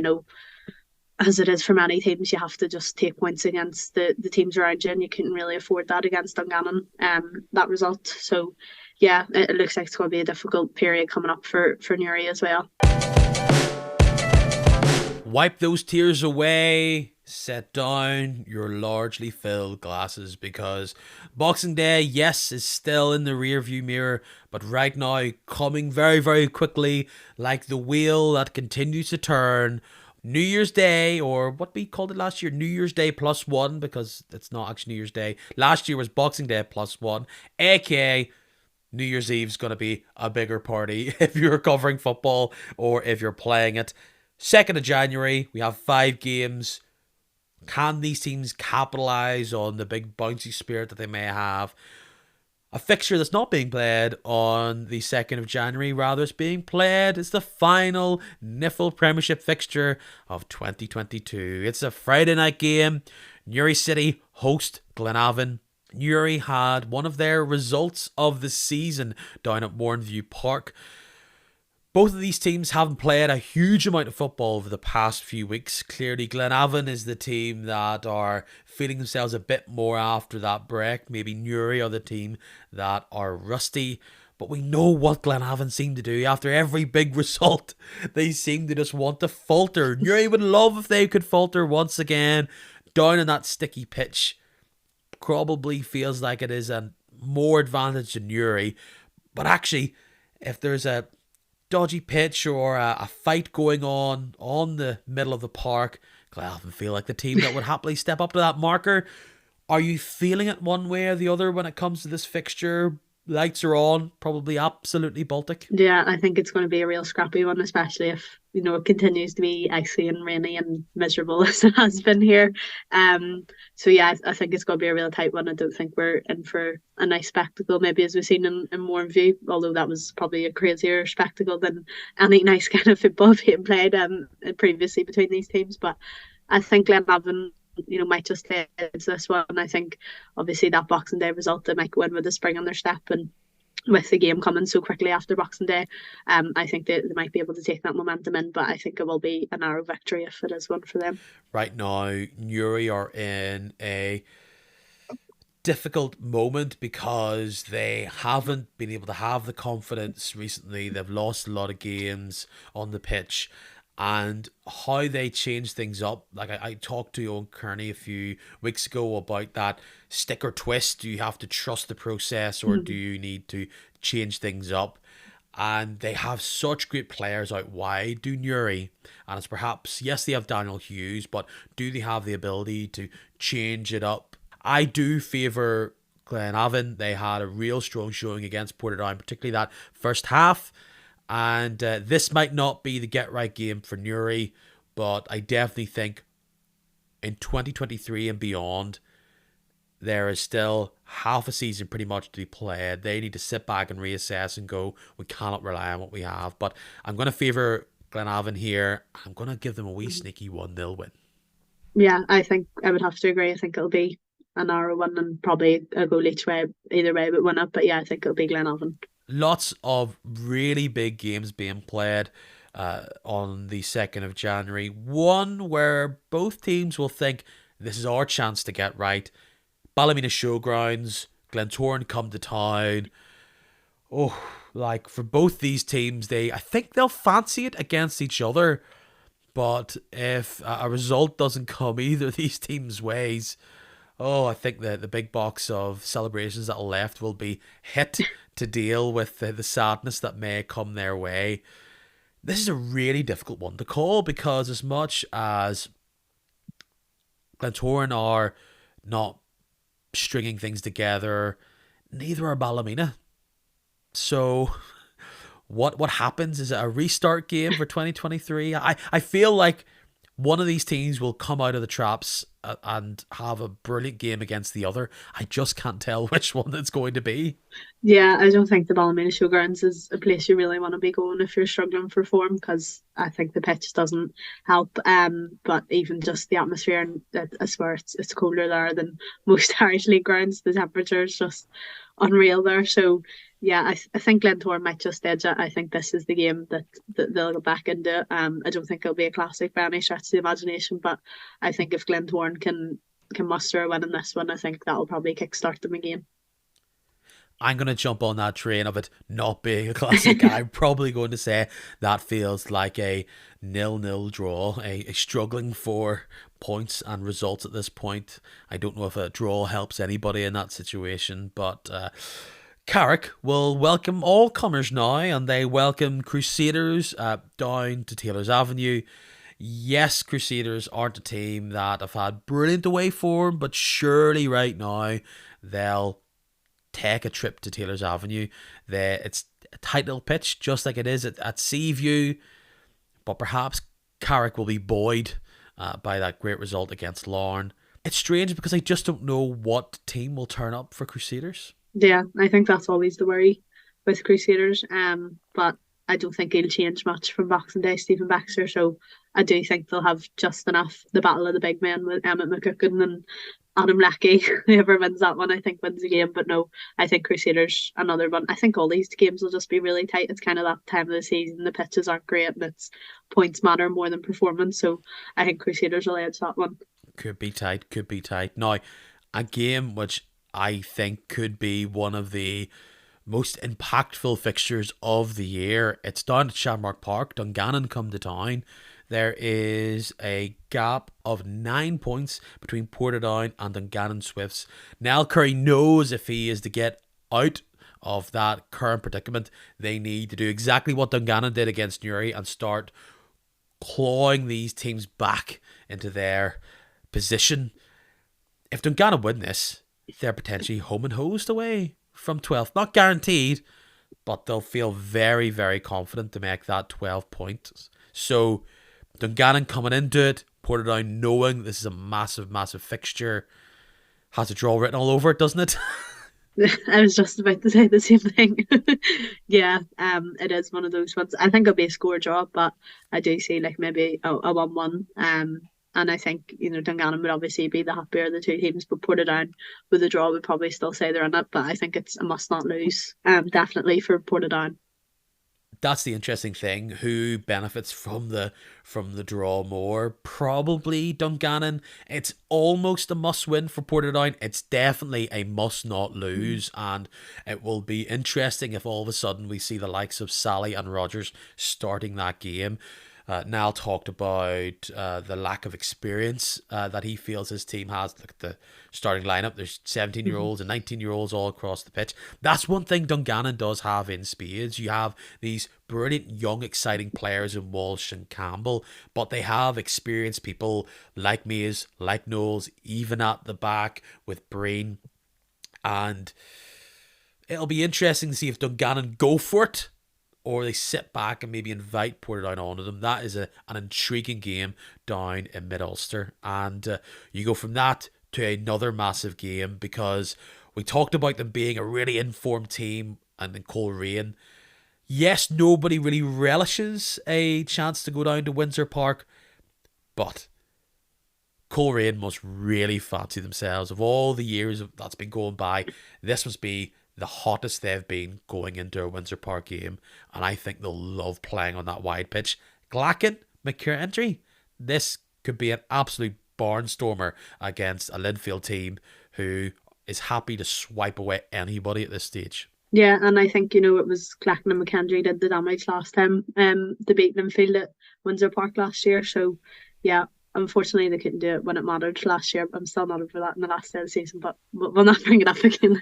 as it is for many teams, you have to just take points against the teams around you, and you couldn't really afford that against Dungannon, that result. So, yeah, it looks like it's going to be a difficult period coming up for Newry as well. Wipe those tears away, set down your largely filled glasses, because Boxing Day, yes, is still in the rearview mirror, but right now, coming very, very quickly, like the wheel that continues to turn. New Year's Day, or what we called it last year, New Year's Day +1, because it's not actually New Year's Day. Last year was Boxing Day +1, aka New Year's Eve's going to be a bigger party if you're covering football or if you're playing it. 2nd of January, we have 5 games. Can these teams capitalise on the big bouncy spirit that they may have? A fixture that's not being played on the 2nd of January, rather it's being played. It's the final Niffle Premiership fixture of 2022. It's a Friday night game. Newry City host Glenavon. Newry had one of their results of the season down at Mournview Park. Both of these teams haven't played a huge amount of football over the past few weeks. Clearly, Glenavon is the team that are feeling themselves a bit more after that break. Maybe Newry are the team that are rusty. But we know what Glenavon seem to do. After every big result, they seem to just want to falter. Newry would love if they could falter once again down on that sticky pitch. Probably feels like it is a more advantage to Newry. But actually, if there's a dodgy pitch or a fight going on the middle of the park, Glenavon feel like the team that would happily step up to that marker. Are you feeling it one way or the other when it comes to this fixture? Lights are on, probably absolutely Baltic. Yeah, I think it's going to be a real scrappy one, especially if it continues to be icy and rainy and miserable as it has been here. So yeah, I think it's going to be a real tight one. I don't think we're in for a nice spectacle, maybe as we've seen in Mournview, although that was probably a crazier spectacle than any nice kind of football being played previously between these teams. But I think Glenavon might just edge this one. I think obviously that Boxing Day result, they might go in with a spring on their step, and with the game coming so quickly after Boxing Day, I think they might be able to take that momentum in, but I think it will be a narrow victory if it is one for them. Right now, Newry are in a difficult moment because they haven't been able to have the confidence recently. They've lost a lot of games on the pitch, and how they change things up. Like I talked to Owen Kearney a few weeks ago about that stick or twist. Do you have to trust the process, or do you need to change things up? And they have such great players out wide, do Newry. And it's perhaps, yes, they have Daniel Hughes, but do they have the ability to change it up? I do favour Glenavon. They had a real strong showing against Portadown, particularly that first half. And this might not be the get-right game for Newry, but I definitely think in 2023 and beyond, there is still half a season pretty much to be played. They need to sit back and reassess and go, we cannot rely on what we have. But I'm going to favour Glenavon here. I'm going to give them a wee sneaky 1-0 win. Yeah, I think I would have to agree. I think it'll be a narrow one and probably a goal each way, either way, but win up. But yeah, I think it'll be Glenavon. Lots of really big games being played on the 2nd of January. One where both teams will think this is our chance to get right. Ballymena Showgrounds, Glentoran come to town. Oh, like for both these teams, I think they'll fancy it against each other. But if a result doesn't come either of these teams' ways, I think the big box of celebrations that are left will be hit to deal with the sadness that may come their way. This is a really difficult one to call, because as much as Glentoran are not stringing things together, neither are Ballymena. So what happens? Is it a restart game for 2023? I feel like one of these teams will come out of the traps and have a brilliant game against the other. I just can't tell which one it's going to be. Yeah, I don't think the Ballymena Showgrounds is a place you really want to be going if you're struggling for form, because I think the pitch doesn't help. But even just the atmosphere, and I swear it's colder there than most Irish League grounds. The temperature is just unreal there. So yeah, I think Glentoran might just edge it. I think this is the game that they'll go back into. I don't think it'll be a classic by any stretch of the imagination, but I think if Glentoran can muster a win in this one, I think that'll probably kickstart them again. I'm going to jump on that train of it not being a classic. I'm probably going to say that feels like a 0-0 draw, a struggling for points and results at this point. I don't know if a draw helps anybody in that situation, but Carrick will welcome all comers now, and they welcome Crusaders down to Taylor's Avenue. Yes, Crusaders aren't a team that have had brilliant away form, but surely right now they'll take a trip to Taylor's Avenue. It's a tight little pitch, just like it is at Seaview, but perhaps Carrick will be buoyed by that great result against Larne. It's strange because I just don't know what team will turn up for Crusaders. Yeah, I think that's always the worry with Crusaders. But I don't think he'll change much from Boxing Day, Stephen Baxter. So I do think they'll have just enough. The battle of the big men with Emmett McCucken and Adam Leckie. Whoever wins that one, I think, wins the game. But no, I think Crusaders, another one. I think all these games will just be really tight. It's kind of that time of the season. The pitches aren't great and it's points matter more than performance. So I think Crusaders will edge that one. Could be tight, could be tight. Now, a game which I think could be one of the most impactful fixtures of the year. It's down at Shamrock Park. Dungannon come to town. There is a gap of 9 points between Portadown and Dungannon Swifts. Nell Curry knows if he is to get out of that current predicament, they need to do exactly what Dungannon did against Newry and start clawing these teams back into their position. If Dungannon win this, they're potentially home and hosed away from 12th. Not guaranteed, but they'll feel very, very confident to make that 12 points. So Dungannon coming into it, Portadown knowing this is a massive, massive fixture, has a draw written all over it, doesn't it? I was just about to say the same thing. Yeah, it is one of those ones. I think it'll be a score draw, but I do see like maybe a 1-1. And I think, Dungannon would obviously be the happier of the two teams, but Portadown with a draw would probably still say they're in it. But I think it's a must not lose, definitely for Portadown. That's the interesting thing. Who benefits from the draw more? Probably Dungannon. It's almost a must win for Portadown. It's definitely a must not lose, and it will be interesting if all of a sudden we see the likes of Sally and Rogers starting that game. Niall talked about the lack of experience that he feels his team has. Look at the starting lineup. There's 17-year-olds and 19-year-olds all across the pitch. That's one thing Dungannon does have in spades. You have these brilliant, young, exciting players in Walsh and Campbell, but they have experienced people like Mays, like Knowles, even at the back with Breen. And it'll be interesting to see if Dungannon go for it, or they sit back and maybe invite Portadown onto them. That is an intriguing game down in Mid-Ulster. And you go from that to another massive game, because we talked about them being a really informed team and in Coleraine. Yes, nobody really relishes a chance to go down to Windsor Park, but Coleraine must really fancy themselves. Of all the years that's been going by, this must be the hottest they've been going into a Windsor Park game, and I think they'll love playing on that wide pitch. Glacken, McCann, this could be an absolute barnstormer against a Linfield team who is happy to swipe away anybody at this stage. Yeah, and I think, it was Clacton and McKendry did the damage last time, they beat Linfield at Windsor Park last year. So yeah, unfortunately they couldn't do it when it mattered last year. I'm still not over that in the last day of the season, but we'll not bring it up again.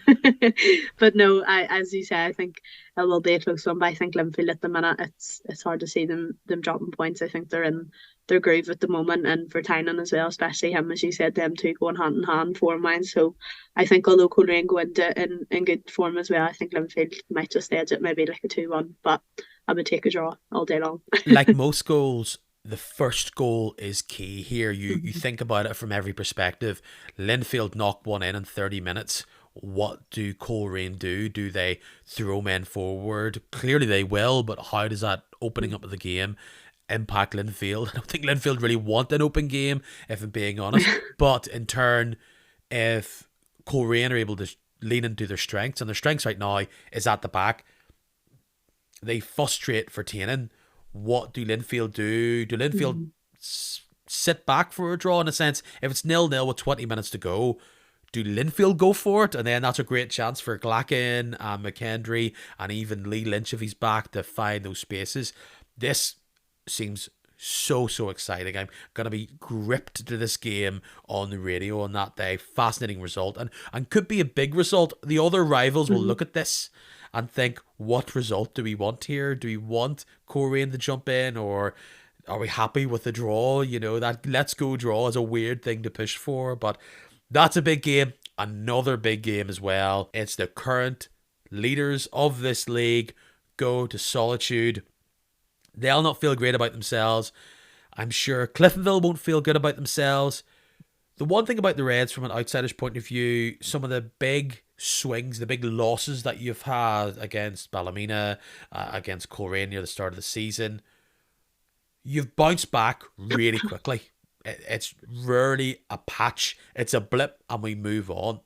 But no, as you say, I think it will be a close one. But I think Linfield at the minute, it's hard to see them dropping points. I think they're in their groove at the moment, and for Tynan as well, especially him, as you said, them two going hand in hand form wise. So I think although Coleraine go into in good form as well, I think Linfield might just edge it, maybe like a 2-1, but I would take a draw all day long. Like most goals, the first goal is key here. You Mhm. think about it from every perspective. Linfield knocked one in 30 minutes. What do Coleraine do? Do they throw men forward? Clearly they will, but how does that opening up of the game impact Linfield? I don't think Linfield really want an open game, if I'm being honest. But in turn, if Coleraine are able to lean into their strengths, and their strengths right now is at the back, they frustrate for Tannen. What do Linfield do? Do Linfield Mhm. sit back for a draw in a sense? If it's 0-0 with 20 minutes to go, do Linfield go for it? And then that's a great chance for Glacken and McKendry and even Lee Lynch if he's back to find those spaces. This seems so exciting. I'm gonna be gripped to this game on the radio on that day. Fascinating result, and could be a big result. The other rivals will Mhm. look at this and think, what result do we want here? Do we want Coleraine to jump in, or are we happy with the draw? You know, that let's go draw is a weird thing to push for, but that's a big game. Another big game as well. It's the current leaders of this league go to Solitude. They'll not feel great about themselves. I'm sure Cliftonville won't feel good about themselves. The one thing about the Reds from an outsider's point of view, some of the big swings, the big losses that you've had against Ballymena, against Coleraine near the start of the season, you've bounced back really quickly. It's rarely a patch. It's a blip and we move on.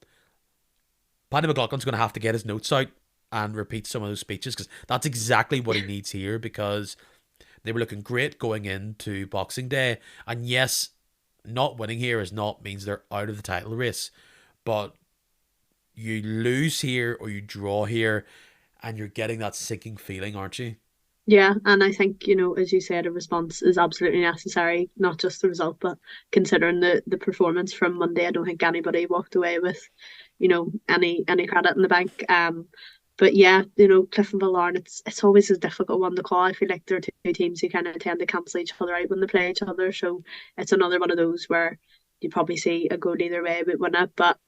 Paddy McLaughlin's going to have to get his notes out and repeat some of those speeches because that's exactly what he needs here, because they were looking great going into Boxing Day. And yes, not winning here is not means they're out of the title race. But you lose here or you draw here and you're getting that sinking feeling, aren't you? Yeah, and I think, as you said, a response is absolutely necessary, not just the result, but considering the performance from Monday, I don't think anybody walked away with, any credit in the bank. But yeah, Cliftonville Larne, it's always a difficult one to call. I feel like there are two teams who kind of tend to cancel each other out when they play each other. So it's another one of those where you probably see a goal either way but win it. But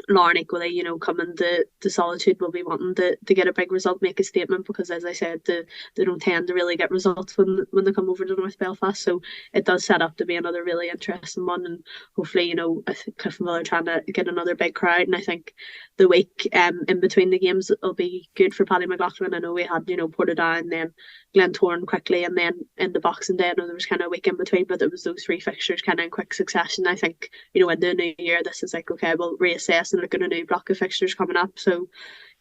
Lauren equally, coming to Solitude will be wanting to get a big result, make a statement, because as I said, they don't tend to really get results when they come over to North Belfast. So it does set up to be another really interesting one, and hopefully, I think Cliftonville are trying to get another big crowd, and I think the week in between the games will be good for Paddy McLaughlin. I know we had, Portadown, then Glentoran quickly, and then in the Boxing Day, I know there was kind of a week in between, but it was those three fixtures kind of in quick succession. I think, in the new year, this is like, okay, we'll reassess and look at a new block of fixtures coming up. So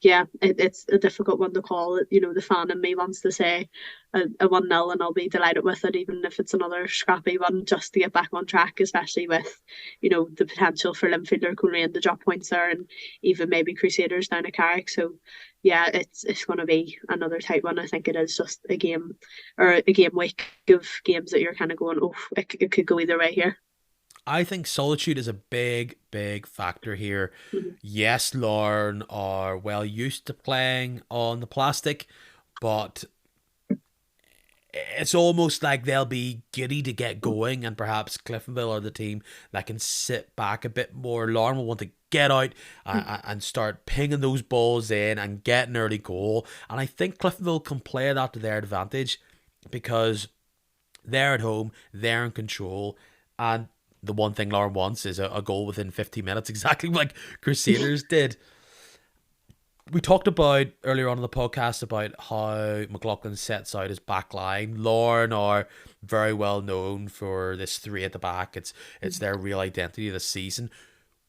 yeah, it's a difficult one to call. The fan in me wants to say a 1-0 and I'll be delighted with it, even if it's another scrappy one, just to get back on track, especially with, the potential for Linfield or Coleraine to drop points there, and even maybe Crusaders down at Carrick. So yeah, it's going to be another tight one. I think it is just a game, or a game week of games that you're kind of going, oh, it could go either way here. I think Solitude is a big factor here. Mhm. Yes, Lorne are well used to playing on the plastic, but it's almost like they'll be giddy to get going, and perhaps Cliftonville are the team that can sit back a bit more. Lorne will want to get out and start pinging those balls in and get an early goal. And I think Cliftonville can play that to their advantage because they're at home, they're in control, and the one thing Lauren wants is a goal within 50 minutes, exactly like Crusaders did. We talked about earlier on in the podcast about how McLaughlin sets out his back line. Lauren are very well known for this three at the back. It's their real identity this season.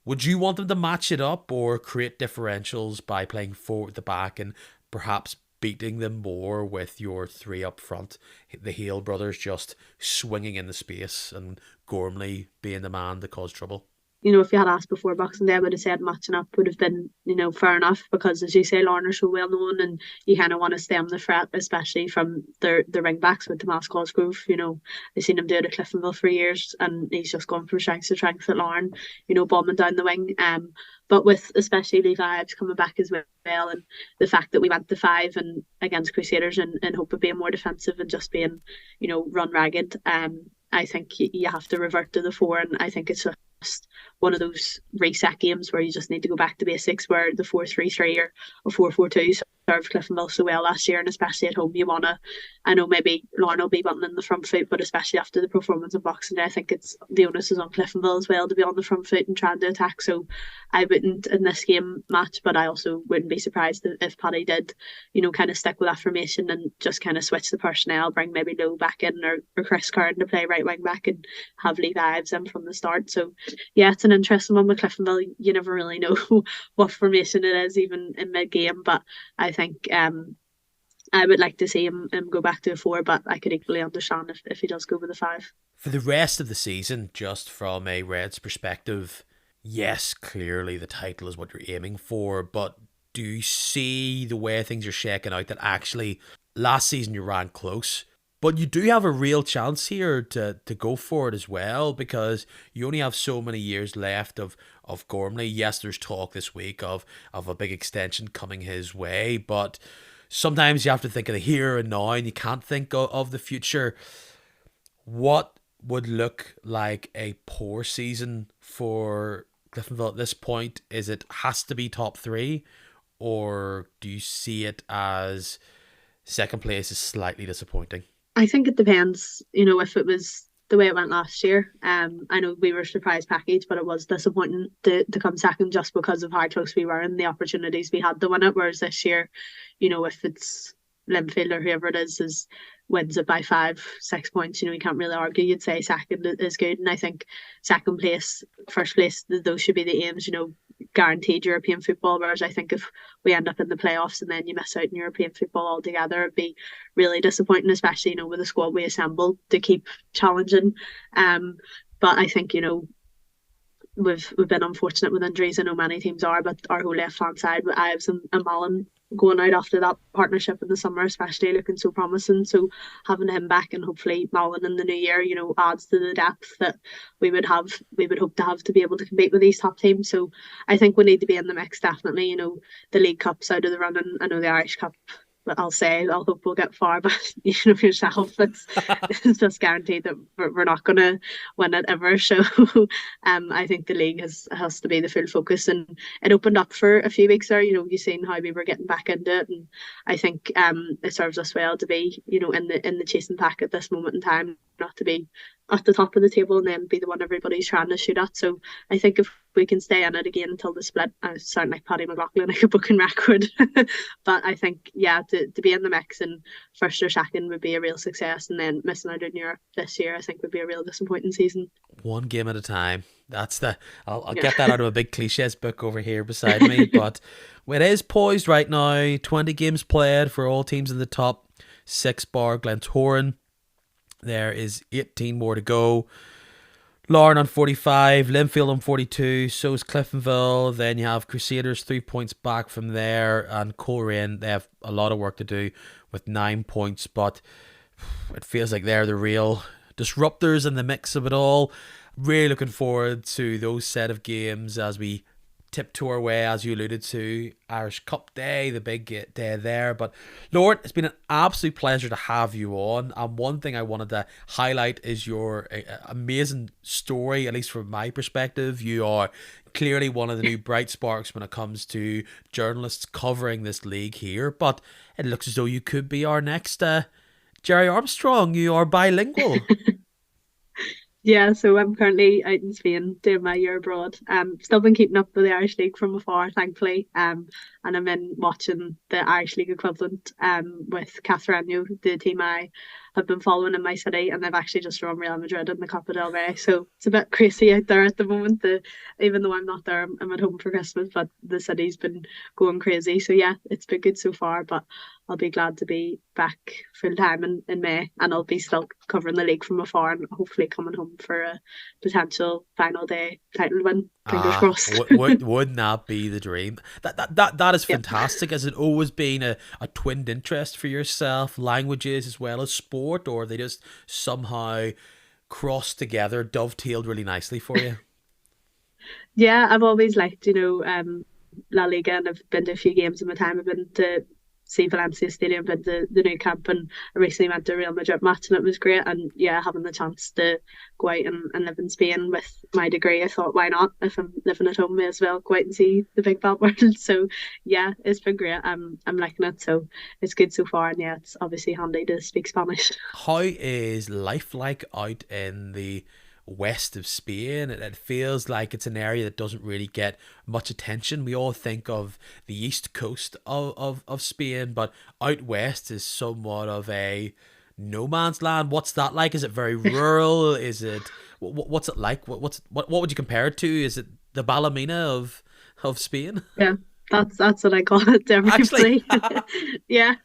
Would you want them to match it up or create differentials by playing four at the back and perhaps beating them more with your three up front? The Hale brothers just swinging in the space and Gormley being the man to cause trouble. If you had asked before Boxing Day, I would have said matching up would have been, fair enough, because as you say, Lorna are so well known, and you kind of want to stem the threat, especially from the ring backs with Tomas Cosgrove. I've seen him do it at Cliftonville for years, and he's just gone from strength to strength at Lauren, bombing down the wing. But with especially Levi Ives coming back as well, and the fact that we went to five and against Crusaders in hope of being more defensive and just being, run ragged. I think you have to revert to the four, and I think it's just one of those reset games where you just need to go back to basics, where the 4-3-3 or a 4-4-2 served Cliftonville so well last year, and especially at home you wanna, I know maybe Lauren will be wanting in the front foot, but especially after the performance of Boxing Day, I think it's the onus is on Cliftonville as well to be on the front foot and trying to attack. So I wouldn't in this game match, but I also wouldn't be surprised if Paddy did, kind of stick with that formation and just kind of switch the personnel, bring maybe Lowe back in, or Chris Curran to play right wing back, and have Levi Ives in from the start. So yeah, it's an interesting one with Cliftonville. You never really know what formation it is even in mid game, but I think I would like to see him go back to a 4, but I could equally understand if he does go with a 5. For the rest of the season, just from a Reds perspective, yes, clearly the title is what you're aiming for, but do you see the way things are shaking out that actually last season you ran close, but you do have a real chance here to go for it as well, because you only have so many years left of Gormley. Yes, there's talk this week of a big extension coming his way, but sometimes you have to think of the here and now and you can't think of the future. What would look like a poor season for Cliftonville at this point? Is it has to be top 3, or do you see it as second place is slightly disappointing? I think it depends, if it was the way it went last year. I know we were a surprise package, but it was disappointing to come second just because of how close we were and the opportunities we had to win it. Whereas this year, if it's Linfield or whoever it is wins it by 5-6 points, you can't really argue. You'd say second is good, and I think second place, first place, those should be the aims. Guaranteed European football. Whereas I think if we end up in the playoffs and then you miss out in European football altogether, it'd be really disappointing, especially with the squad we assembled to keep challenging. But I think we've been unfortunate with injuries. I know many teams are, but our whole left hand side with Ives and Malin going out after that partnership in the summer, especially, looking so promising. So having him back and hopefully Malin in the new year, adds to the depth that we would hope to have to be able to compete with these top teams. So I think we need to be in the mix, definitely. The League Cup's out of the running. I know the Irish Cup, but I'll hope we'll get far, but yourself, it's just guaranteed that we're not going to win it ever. So I think the league has to be the full focus, and it opened up for a few weeks there. You've seen how we were getting back into it, and I think it serves us well to be in the chasing pack at this moment in time, not to be at the top of the table and then be the one everybody's trying to shoot at. So I think if we can stay in it again until the split, I sound like Paddy McLaughlin, like a booking record. But I think, to be in the mix and first or second would be a real success, and then missing out in Europe this year I think would be a real disappointing season. One game at a time. That's I'll get that out of a big cliches book over here beside me. But it is poised right now. 20 games played for all teams in the top 6 bar Glentoran. There is 18 more to go. Lauren on 45, Linfield on 42, so is Cliftonville. Then you have Crusaders 3 points back from there, and Coleraine, they have a lot of work to do with 9 points, but it feels like they're the real disruptors in the mix of it all. Really looking forward to those set of games as we tiptoe our way, as you alluded to, Irish Cup Day, the big day there. But Lord, it's been an absolute pleasure to have you on, and one thing I wanted to highlight is your amazing story, at least from my perspective. You are clearly one of the new bright sparks when it comes to journalists covering this league here, but it looks as though you could be our next Jerry Armstrong. You are bilingual. Yeah, so I'm currently out in Spain doing my year abroad. Still been keeping up with the Irish League from afar, thankfully. And I'm in watching the Irish League equivalent with Catherine, the team I have been following in my city, and they've actually just drawn Real Madrid in the Copa del Rey. So it's a bit crazy out there at the moment. Even though I'm not there, I'm at home for Christmas, but the city's been going crazy. So yeah, it's been good so far, but I'll be glad to be back full time in May, and I'll be still covering the league from afar and hopefully coming home for a potential final day title win. Fingers crossed. Wouldn't that be the dream? That is fantastic. Has it always been a twinned interest for yourself, languages as well as sport, or they just somehow crossed together, dovetailed really nicely for you? Yeah, I've always liked, La Liga, and I've been to a few games in my time. I've been to see Valencia Stadium, been to the new camp, and I recently went to a Real Madrid match and it was great. And yeah, having the chance to go out and live in Spain with my degree, I thought, why not? If I'm living at home, may as well go out and see the big bad world. So yeah, it's been great. I'm liking it, so it's good so far. And yeah, it's obviously handy to speak Spanish. How is life like out in the west of Spain? It feels like it's an area that doesn't really get much attention. We all think of the east coast of Spain, but out west is somewhat of a no man's land. What's that like? Is it very rural? Is it what's it like? What would you compare it to? Is it the Ballymena of Spain? Yeah. That's what I call it, Actually, definitely. Yeah,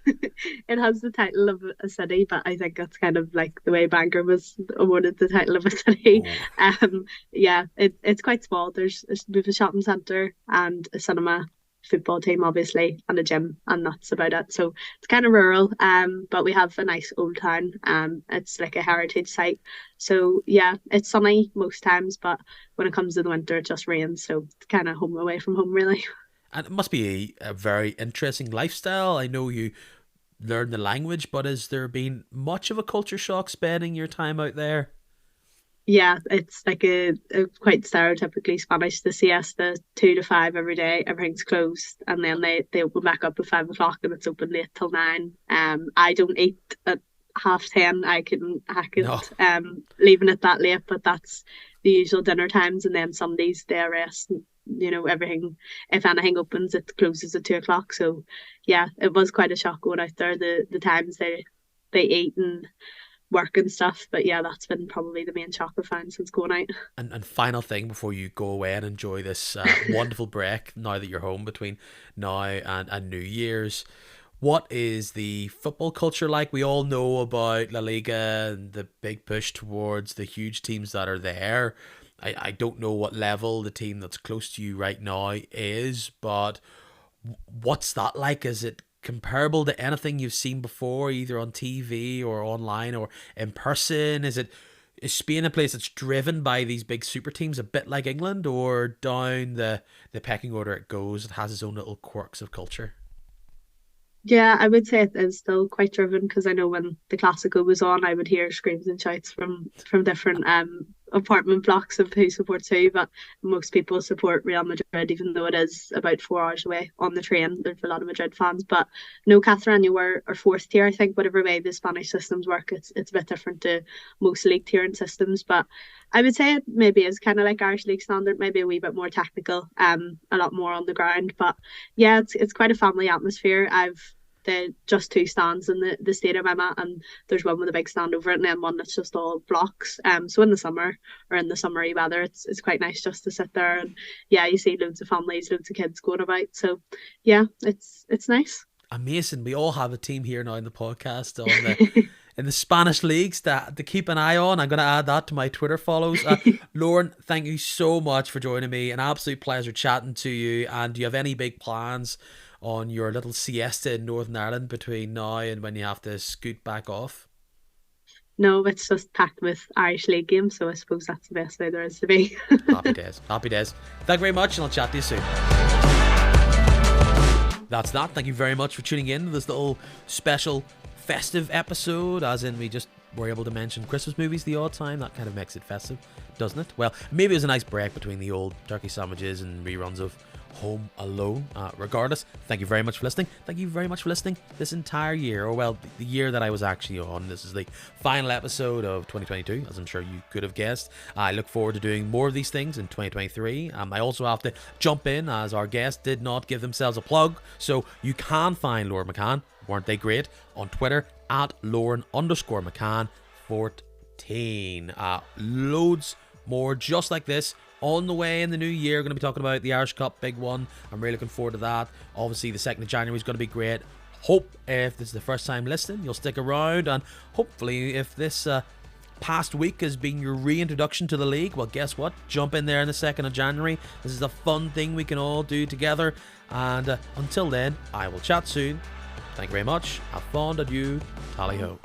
it has the title of a city, but I think that's kind of like the way Bangor was awarded the title of a city. Yeah, it's quite small. We've a shopping centre and a cinema, football team obviously, and a gym, and that's about it. So it's kind of rural, but we have a nice old town. It's like a heritage site. So yeah, it's sunny most times, but when it comes to the winter, it just rains. So it's kind of home away from home, really. And it must be a very interesting lifestyle. I know you learn the language, but has there been much of a culture shock spending your time out there? Yeah, it's like a quite stereotypically Spanish. The siesta 2 to 5 every day. Everything's closed, and then they open back up at 5 o'clock, and it's open late till 9. I don't eat at 10:30. I couldn't hack it. No. Leaving it that late, but that's the usual dinner times, and then Sundays they rest. Everything, if anything opens, it closes at 2 o'clock. So yeah, it was quite a shock going out there, the times they eat and work and stuff. But yeah, that's been probably the main shock I've found since going out. And final thing before you go away and enjoy this wonderful break now that you're home between now and New Year's, what is the football culture like? We all know about La Liga and the big push towards the huge teams that are there. I don't know what level the team that's close to you right now is, but what's that like? Is it comparable to anything you've seen before, either on TV or online or in person? Is Spain a place that's driven by these big super teams, a bit like England, or down the pecking order it goes? It has its own little quirks of culture. Yeah, I would say it is still quite driven, because I know when the Classical was on, I would hear screams and shouts from different apartment blocks of who supports who. But most people support Real Madrid, even though it is about 4 hours away on the train. There's a lot of Madrid fans, but no, Catherine, you are fourth tier. I think whatever way the Spanish systems work, it's a bit different to most league tiering systems. But I would say it maybe is kind of like Irish league standard, maybe a wee bit more technical, a lot more on the ground. But yeah, it's quite a family atmosphere. I've just 2 stands in the stadium I'm at, and there's one with a big stand over it, and then one that's just all blocks. So in the summer or in the summery weather, it's quite nice just to sit there, and yeah, you see loads of families, loads of kids going about. So yeah, it's nice. Amazing. We all have a team here now in the podcast on the in the Spanish leagues to keep an eye on. I'm going to add that to my Twitter follows. Lauren, thank you so much for joining me. An absolute pleasure chatting to you. And do you have any big plans on your little siesta in Northern Ireland between now and when you have to scoot back off? No, it's just packed with Irish league games, so I suppose that's the best way there is to be. Happy days. Happy days. Thank you very much, and I'll chat to you soon. That's that. Thank you very much for tuning in to this little special festive episode, as in we just were able to mention Christmas movies the odd time. That kind of makes it festive, doesn't it? Well, maybe it was a nice break between the old turkey sandwiches and reruns of Home Alone. Regardless, thank you very much for listening. Thank you very much for listening this entire year, or well, the year that I was actually on. This is the final episode of 2022, as I'm sure you could have guessed. I look forward to doing more of these things in 2023. I also have to jump in, as our guests did not give themselves a plug, so you can find Lauren McCann, weren't they great, on Twitter at Lauren_McCann 14. Loads more just like this on the way in the new year. Going to be talking about the Irish Cup, big one. I'm really looking forward to that. Obviously, the 2nd of January is going to be great. Hope if this is the first time listening, you'll stick around, and hopefully if this past week has been your reintroduction to the league, well, guess what? Jump in there on the 2nd of January. This is a fun thing we can all do together, and until then, I will chat soon. Thank you very much. Have fun, adieu, tally ho.